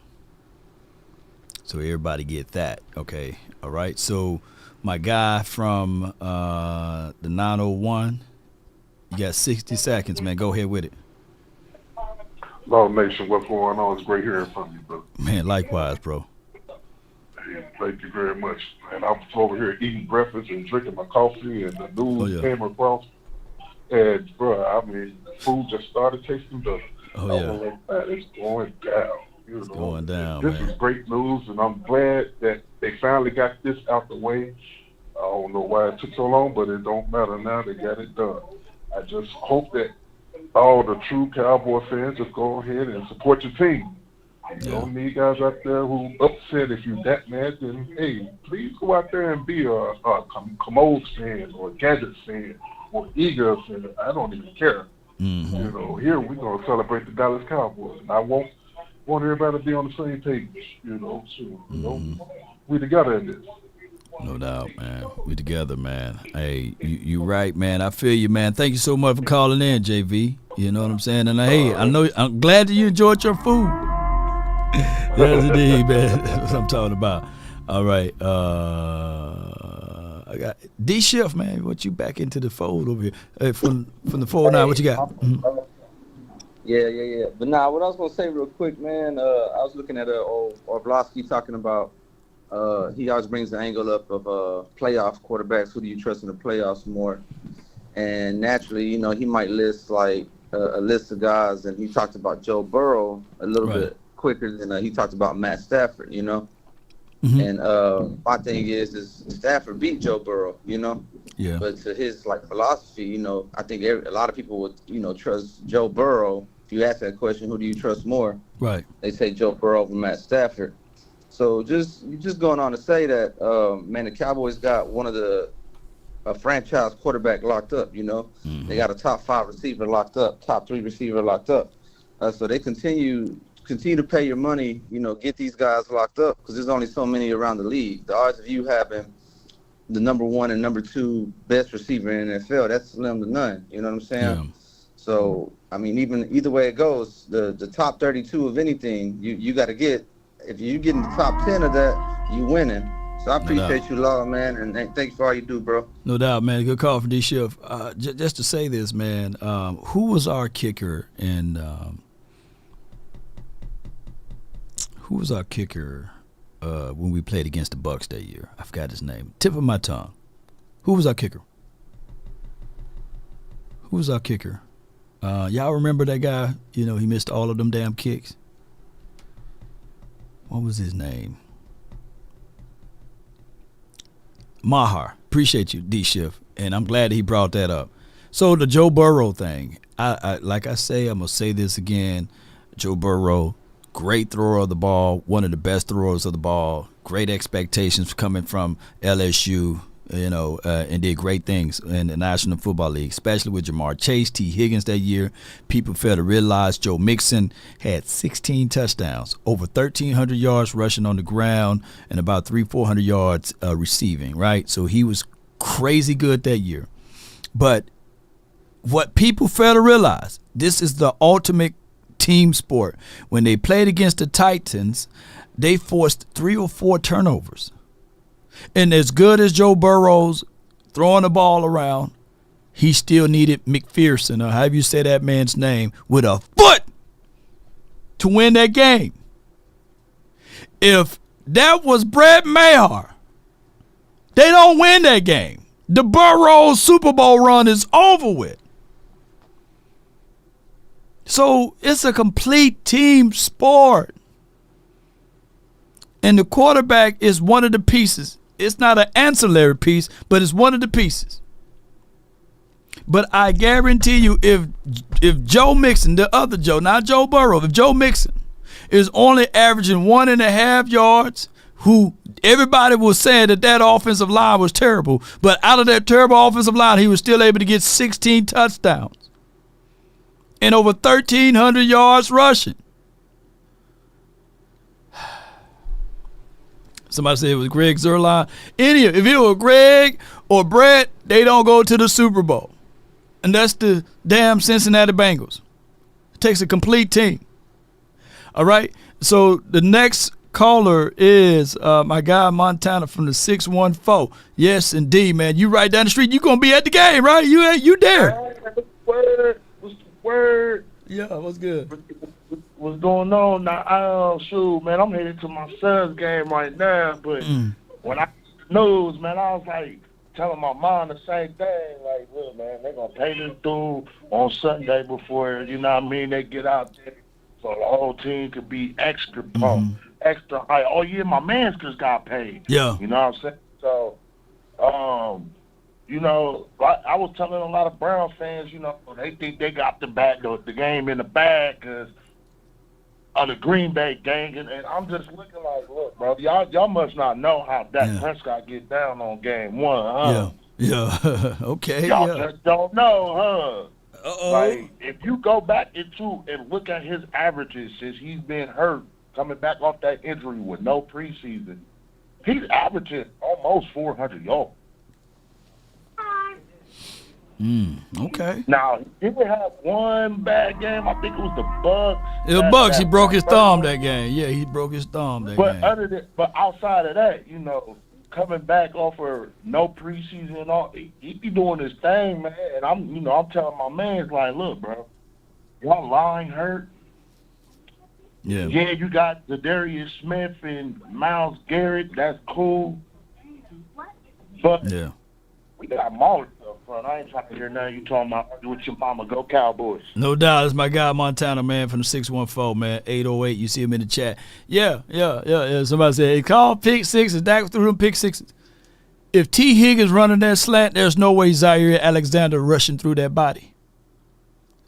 So everybody get that, okay? All right, so my guy from the 901, you got 60 seconds, man. Go ahead with it. Law Nation, what's going on? It's great hearing from you, bro. Man, likewise, bro. Hey, thank you very much. And I was over here eating breakfast and drinking my coffee, and the news came across. And, bro, I mean, the food just started tasting better. Oh, yeah. Like, man, it's going down. It's going down, this man. is great news, and I'm glad that they finally got this out the way. I don't know why it took so long, but it don't matter now. They got it done. I just hope that all the true Cowboy fans just go ahead and support your team. You don't need guys out there who upset if you're that mad, then, hey, please go out there and be a Commode fan or a Gadget fan or Eagles fan. I don't even care. Mm-hmm. You know, here we're going to celebrate the Dallas Cowboys, and I want everybody to be on the same page, you know, so, you know, we together in this. No doubt, man. We together, man. Hey, you right, man. I feel you, man. Thank you so much for calling in, JV. You know what I'm saying? And, hey, I'm glad that you enjoyed your food. Yes, indeed, man. That's what I'm talking about. All right. I got D Shiff, man. What you back into the fold over here? Hey, from the 409, what you got? Yeah. But nah, what I was gonna say real quick, man. I was looking at Orlovsky talking about. He always brings the angle up of playoff quarterbacks. Who do you trust in the playoffs more? and naturally, you know, he might list like a list of guys, and he talked about Joe Burrow a little bit quicker than he talked about Matt Stafford, you know. And my thing is Stafford beat Joe Burrow, you know. Yeah. But to his like philosophy, you know, I think a lot of people would, you know, trust Joe Burrow. If you ask that question, who do you trust more? Right. They say Joe Burrow over Matt Stafford. So just going on to say that, man, the Cowboys got one of the franchise quarterback locked up. You know, they got a top 5 receiver locked up, top 3 receiver locked up. So they continue to pay your money. You know, get these guys locked up because there's only so many around the league. The odds of you having the number 1 and number 2 best receiver in the NFL, that's slim to none. You know what I'm saying? Yeah. So I mean, either way it goes, the top 32 of anything, you got to get. If you get in the top 10 of that, you winning. So I appreciate you, Law, man, and thanks for all you do, bro. No doubt, man. Good call from D. Shiff. Just to say this, man, who was our kicker when we played against the Bucks that year? I forgot his name. Tip of my tongue. Who was our kicker? Y'all remember that guy? You know, he missed all of them damn kicks. What was his name? Maher. Appreciate you, D. Shiff. And I'm glad he brought that up. So the Joe Burrow thing. I like I say, I'm going to say this again. Joe Burrow, great thrower of the ball, one of the best throwers of the ball, great expectations coming from LSU, you know, and did great things in the National Football League, especially with Jamar Chase, T. Higgins that year. People failed to realize Joe Mixon had 16 touchdowns, over 1,300 yards rushing on the ground, and about 300-400 yards receiving, right? So he was crazy good that year. But what people fail to realize, this is the ultimate team sport. When they played against the Titans, they forced 3 or 4 turnovers. And as good as Joe Burrow's throwing the ball around, he still needed McPherson, or however you say that man's name, with a foot to win that game. If that was Brett Maher, they don't win that game. The Burrow Super Bowl run is over with. So it's a complete team sport. And the quarterback is one of the pieces. It's not an ancillary piece, but it's one of the pieces. But I guarantee you, if Joe Mixon, the other Joe, not Joe Burrow, if Joe Mixon is only averaging 1.5 yards, who everybody was saying that offensive line was terrible, but out of that terrible offensive line, he was still able to get 16 touchdowns and over 1,300 yards rushing. Somebody said it was Greg Zuerlein. If it was Greg or Brett, they don't go to the Super Bowl. And that's the damn Cincinnati Bengals. It takes a complete team. All right? So the next caller is my guy Montana from the 614. Yes, indeed, man. You right down the street. You going to be at the game, right? You there. What's the word? Yeah, what's good? What's going on now? Shoot, man, I'm headed to my son's game right now, but when I news, man, I was like telling my mom the same thing, like, look, man, they're going to pay this dude on Sunday before, you know what I mean, they get out there so the whole team could be extra pumped, extra high. Oh, yeah, my man's just got paid. Yeah. You know what I'm saying? So, you know, I was telling a lot of Browns fans, you know, they think they got the game in the bag because of the Green Bay gang, and I'm just looking like, look, bro, y'all must not know how Dak Prescott get down on game 1, huh? Yeah. Okay. Y'all just don't know, huh? Uh-oh. Like, if you go back into and look at his averages since he's been hurt, coming back off that injury with no preseason, he's averaging almost 400 yards. Okay. Now, he did have one bad game. I think it was the Bucks. The Bucks. He broke his thumb that game. Yeah, he broke his thumb that game. But outside of that, you know, coming back off of no preseason and all, he be doing his thing, man. And I'm telling my man, like, look, bro, y'all line hurt. Yeah. Yeah, you got Zadarius Smith and Myles Garrett. That's cool. But we got Mahler, though. But I ain't trying to hear nothing you talking about argue with your mama. Go Cowboys. No doubt. It's my guy Montana, man, from the 614, man. 808. You see him in the chat. Yeah. Somebody said, he called pick sixes. Dak threw them pick sixes. If T. Higgins running that slant, there's no way Zaire Alexander rushing through that body.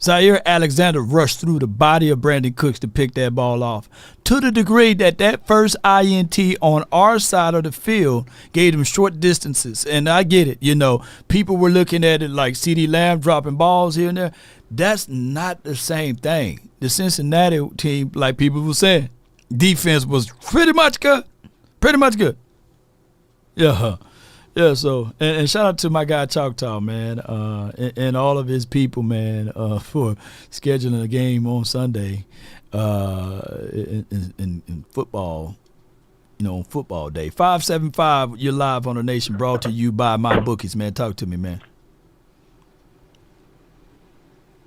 Zaire Alexander rushed through the body of Brandon Cooks to pick that ball off. To the degree that first INT on our side of the field gave them short distances. And I get it. You know, people were looking at it like CeeDee Lamb dropping balls here and there. That's not the same thing. The Cincinnati team, like people were saying, defense was pretty much good. Pretty much good. Yeah. Yeah, so, and shout out to my guy Choctaw, man, and all of his people, man, for scheduling a game on Sunday in football, you know, on football day. 575, you're live on the Nation, brought to you by my bookies, man. Talk to me, man.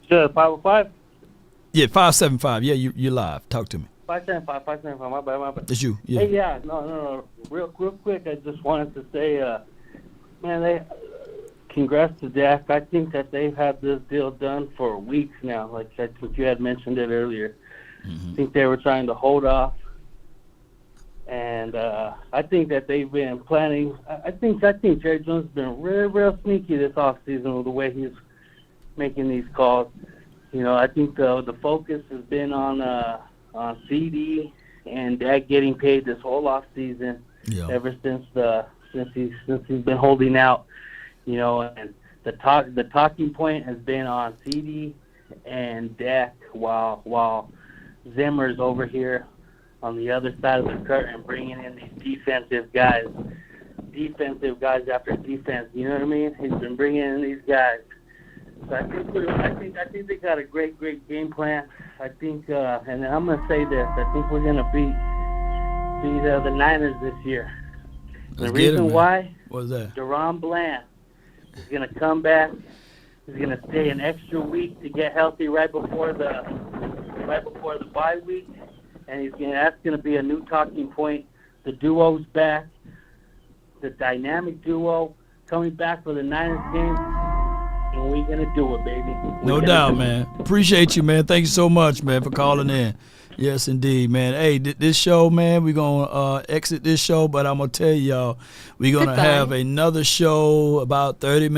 Sure, 505? Yeah, 575. Yeah, you're live. Talk to me. 575, my bad. It's you. Yeah. Hey, yeah, no. Real quick, I just wanted to say, man, congrats to Dak. I think that they've had this deal done for weeks now. Like I think you had mentioned it earlier. Mm-hmm. I think they were trying to hold off, and I think that they've been planning. I think Jerry Jones has been real sneaky this offseason with the way he's making these calls. You know, I think the focus has been on CD and Dak getting paid this whole offseason. Yeah. Ever since he's been holding out, you know, and the talking point has been on CD and Dak while Zimmer's over here on the other side of the curtain bringing in these defensive guys after defense. You know what I mean? He's been bringing in these guys. So I think they got a great game plan. I think, and I'm gonna say this: I think we're gonna beat the Niners this year. The reason why? What's that? Deron Bland is going to come back. He's going to stay an extra week to get healthy right before the bye week, and that's going to be a new talking point. The duo's back, the dynamic duo coming back for the Niners game, and we're going to do it, baby. No doubt, man. Appreciate you, man. Thank you so much, man, for calling in. Yes, indeed, man. Hey, this show, man, we're going to exit this show, but I'm going to tell y'all, we're going to have another show about 40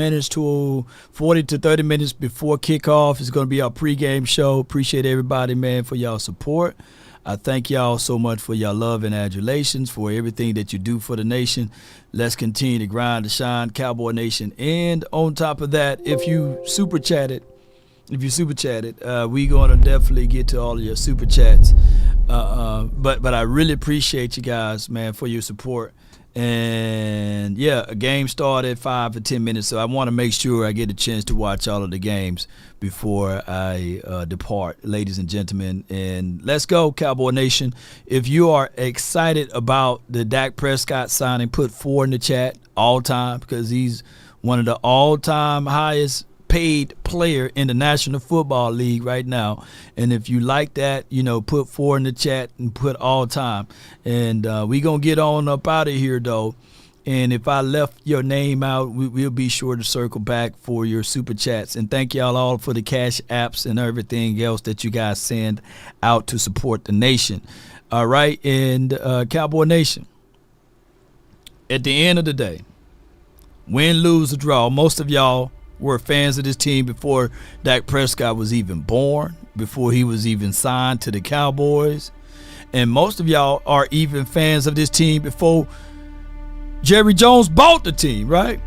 to 30 minutes before kickoff. It's going to be our pregame show. Appreciate everybody, man, for y'all support. I thank y'all so much for your love and adulations, for everything that you do for the nation. Let's continue to grind to shine, Cowboy Nation. And on top of that, if you super chatted, we going to definitely get to all of your super chats. But I really appreciate you guys, man, for your support. And, yeah, a game started 5 to 10 minutes, so I want to make sure I get a chance to watch all of the games before I depart, ladies and gentlemen. And let's go, Cowboy Nation. If you are excited about the Dak Prescott signing, put 4 in the chat all time, because he's one of the all-time highest paid player in the National Football League right now. And if you like that, you know, put 4 in the chat and put all time. And we gonna get on up out of here though. And if I left your name out, we'll be sure to circle back for your super chats. And thank y'all all for the cash apps and everything else that you guys send out to support the nation. All right, and Cowboy Nation, at the end of the day, win, lose, or draw, most of y'all were fans of this team before Dak Prescott was even born, before he was even signed to the Cowboys. And most of y'all are even fans of this team before Jerry Jones bought the team, right?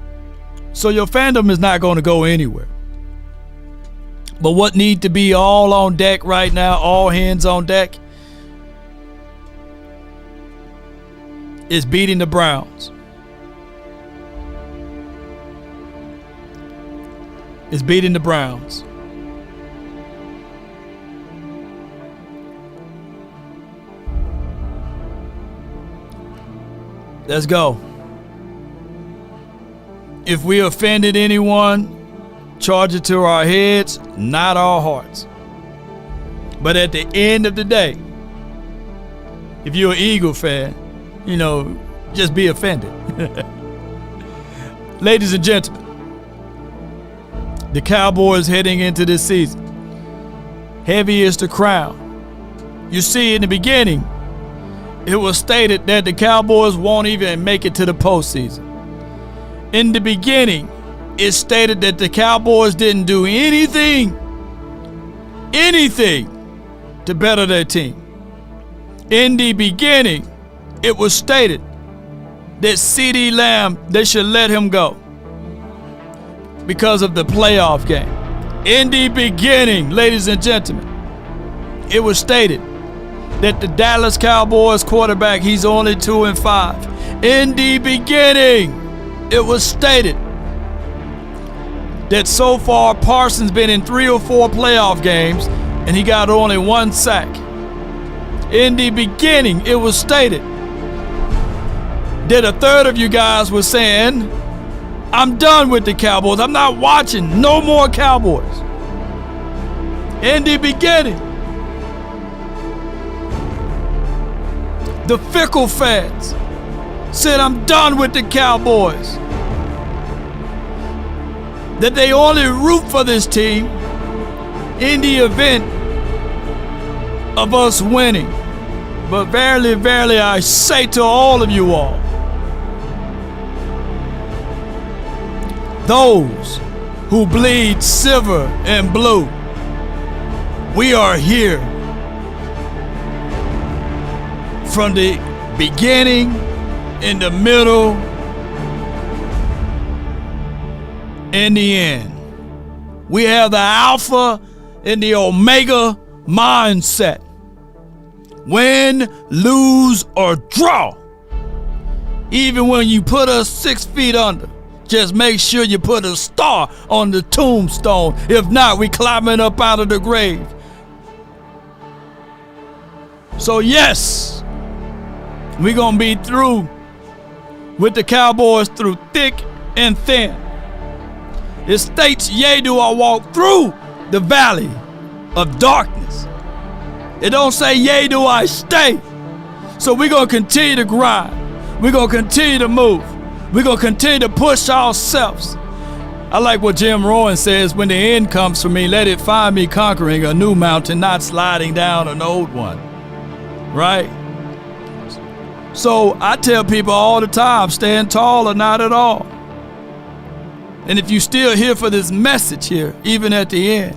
So your fandom is not going to go anywhere. But what need to be all on deck right now, all hands on deck, is beating the Browns. Is beating the Browns. Let's go. If we offended anyone, charge it to our heads, not our hearts. But at the end of the day, if you're an Eagle fan, you know, just be offended. Ladies and gentlemen, the Cowboys heading into this season. Heavy is the crown. You see, in the beginning, it was stated that the Cowboys won't even make it to the postseason. In the beginning, it stated that the Cowboys didn't do anything to better their team. In the beginning, it was stated that CeeDee Lamb, they should let him go because of the playoff game. In the beginning, ladies and gentlemen, it was stated that the Dallas Cowboys quarterback, he's only 2-5. In the beginning, it was stated that so far Parsons been in 3 or 4 playoff games and he got only 1 sack. In the beginning, it was stated that a third of you guys were saying, I'm done with the Cowboys. I'm not watching no more Cowboys. In the beginning, the fickle fans said, I'm done with the Cowboys. That they only root for this team in the event of us winning. But verily, verily, I say to all of you all, those who bleed silver and blue, we are here from the beginning, in the middle, and the end. We have the Alpha and the Omega mindset. Win, lose, or draw. Even when you put us 6 feet under, just make sure you put a star on the tombstone. If not, we climbing up out of the grave. So yes, we're going to be through with the Cowboys through thick and thin. It states, yea, do I walk through the valley of darkness. It don't say, yea, do I stay. So we're going to continue to grind. We're going to continue to move. We're going to continue to push ourselves. I like what Jim Rohn says, when the end comes for me, let it find me conquering a new mountain, not sliding down an old one. Right? So I tell people all the time, stand tall or not at all. And if you're still here for this message here, even at the end,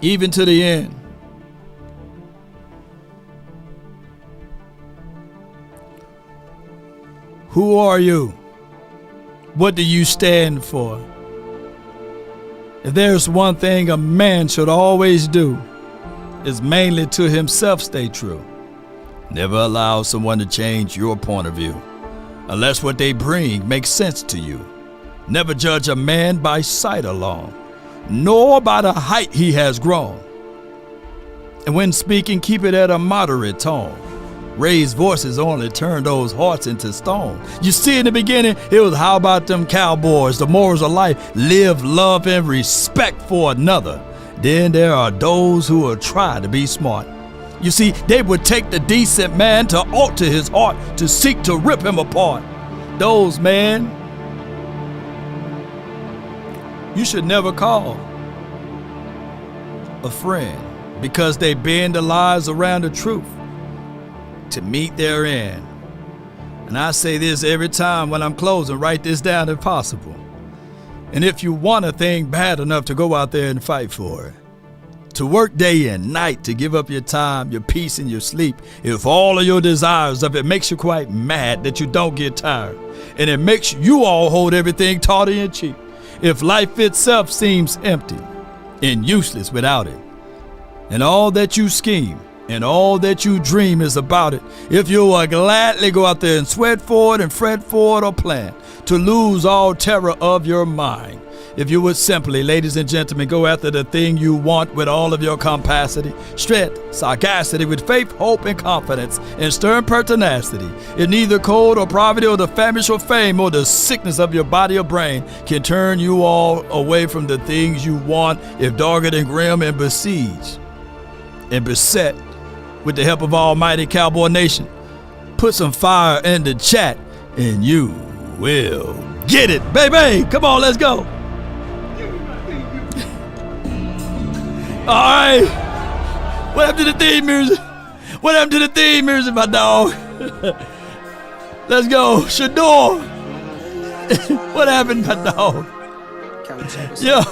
even to the end, who are you? What do you stand for? If there's one thing a man should always do, is mainly to himself stay true. Never allow someone to change your point of view, unless what they bring makes sense to you. Never judge a man by sight alone, nor by the height he has grown. And when speaking, keep it at a moderate tone. Raised voices only turn those hearts into stone. You see, in the beginning, it was how about them Cowboys, the morals of life, live, love, and respect for another. Then there are those who will try to be smart. You see, they would take the decent man to alter his heart, to seek to rip him apart. Those, man, you should never call a friend, because they bend the lies around the truth to meet their end. And I say this every time when I'm closing, write this down if possible. And if you want a thing bad enough to go out there and fight for it, to work day and night, to give up your time, your peace, and your sleep, if all of your desires of it makes you quite mad that you don't get tired, and it makes you all hold everything tawdry and cheap, if life itself seems empty and useless without it, and all that you scheme and all that you dream is about it, if you will gladly go out there and sweat for it and fret for it or plan to lose all terror of your mind, if you would simply, ladies and gentlemen, go after the thing you want with all of your capacity, strength, sagacity, with faith, hope, and confidence, and stern pertinacity, if neither cold or poverty or the famish or fame or the sickness of your body or brain can turn you all away from the things you want, if dogged and grim and besieged and beset with the help of Almighty Cowboy Nation, put some fire in the chat. and you will get it, baby. Come on, let's go. All right. What happened to the theme music? What happened to the theme music, my dog? Let's go. Shador. What happened, my dog? Yo.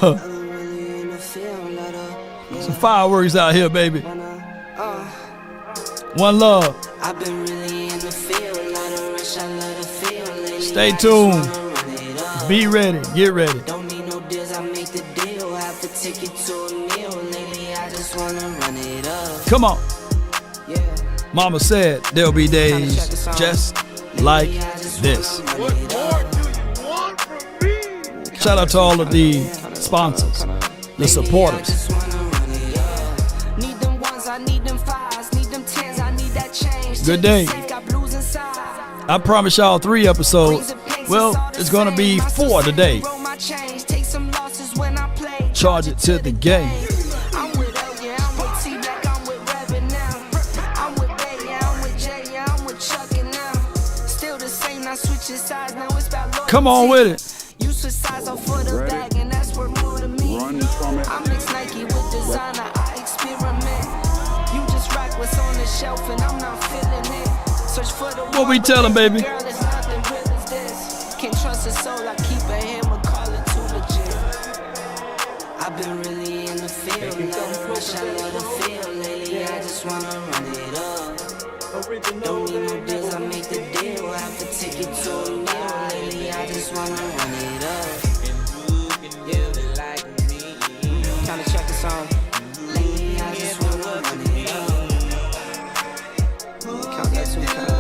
Some fireworks out here, baby. One love. Stay tuned. Be ready. Get ready. Come on. Mama said there'll be days just like this. Shout out to all of the sponsors, the supporters. Good day. I promise y'all 3 episodes. Well, it's gonna be 4 today. Charge it to the game. Come on with it. You switch sides off for the bag, and that's worth more to me. I mix Nike with designer, I experiment. You just rock what's on the shelf, and I'm not feeling it. Search for the what we tell them, baby? Girl, it's nothing real as this. Can't trust a soul, I keep a hammer, call it too legit. I've been really in the field, nothing fresh, I love the feel. Lately, I just wanna run it up. Don't need no deals, I make the deal. I have to take it to a meal. Lately, I just wanna run it up. Trying to check the song. Lately, I just wanna run it up. Count that 2 count.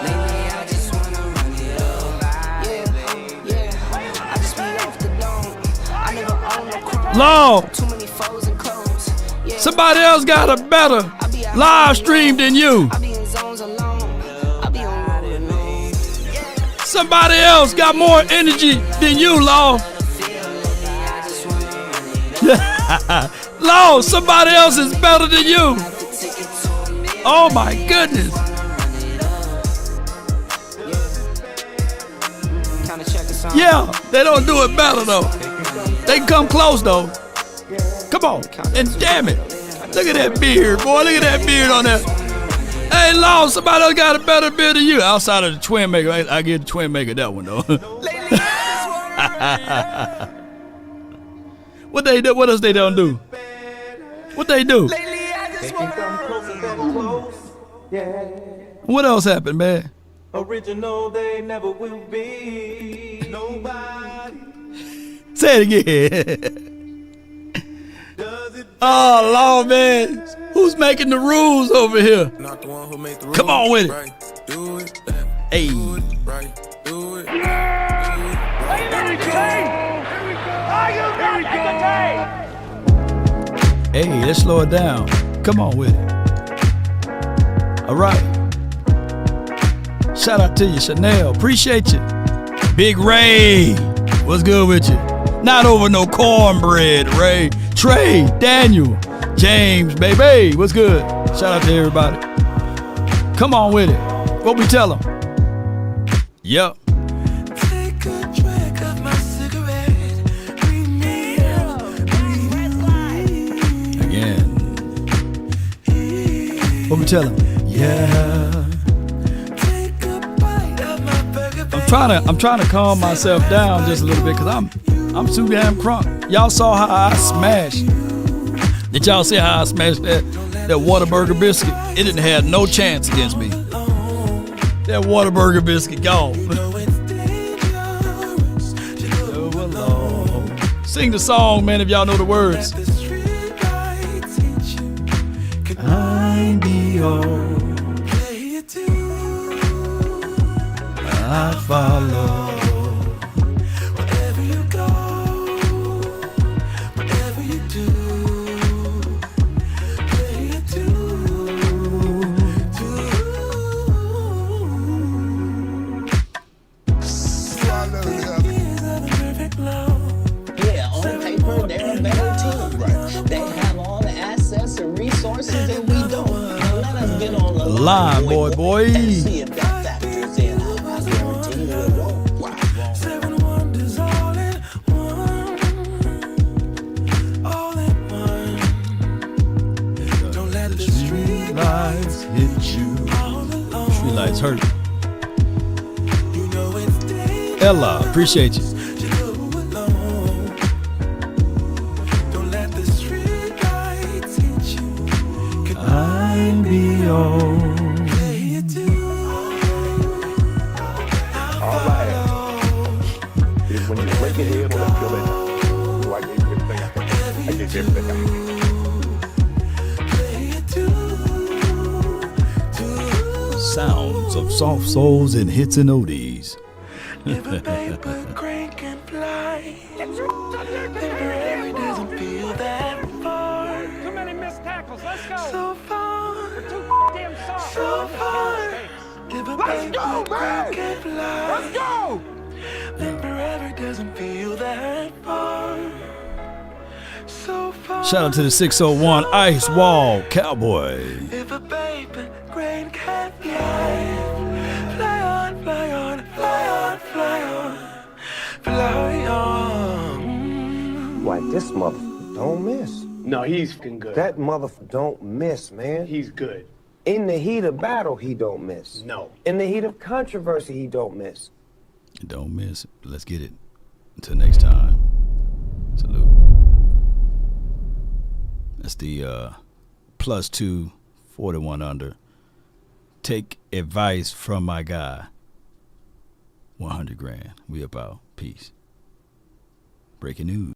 Lately, I just wanna run it up. Yeah. I just be off the dome. I never own no chrome. Long. Too many foes and clones. Yeah. Somebody else got a better live stream than you. Somebody else got more energy than you, Law. Law, somebody else is better than you. Oh my goodness. Yeah, they don't do it better though. They can come close though. Come on, and damn it. Look at that beard, boy. Look at that beard on there. Hey, Law, somebody else got a better beard than you. Outside of the Twin Maker. I give the Twin Maker that one, though. What they do? What else they don't do? What they do? What else happened, man? Original, they never will be. Nobody. Say it again. Oh, Lord, man. Who's making the rules over here? Not the one who made the rules. Come on with it. Right. Do it. Hey. Do it. Right. Do it. Are you entertained? Are you not entertained? Hey, let's slow it down. Come on with it. All right. Shout out to you, Chanel. Appreciate you. Big Ray. What's good with you? Not over no cornbread, Ray. Trey, Daniel, James, baby. What's good? Shout out to everybody. Come on with it. What we tell them? Yep. Take a drag of my cigarette. Bring me up. Again. What we tell them? Yeah. Take a bite of my burger. I'm trying to calm myself down just a little bit because I'm too damn crunk. Y'all saw how I smashed. Did y'all see how I smashed that Whataburger biscuit? It didn't have no chance against me. That Whataburger biscuit gone. Sing the song, man, if y'all know the words. I be all I follow. Line, boy. See if that factors in. Somebody's hurt. Ella, appreciate you. I'll be on. All I ask is when you break your head on that field, so I gave you everything I had. I gave you everything I had. Sounds of soft souls and hits and oldies. Too many missed tackles. Let's go. So far, we're too damn soft. so far. Let's go, man. Let's go. Then forever doesn't feel that far. So far. Shout out to the 601 Ice Wall Cowboy. If a baby grain can fly, fly on, fly on, fly on, fly on, fly on. Why, this motherfucker don't miss. No, he's fucking good. That motherfucker don't miss, man. He's good. In the heat of battle, he don't miss. No. In the heat of controversy, he don't miss. Don't miss. Let's get it. Until next time. Salute. That's the +2 41 under. Take advice from my guy. 100 grand. We about. Peace. Breaking news.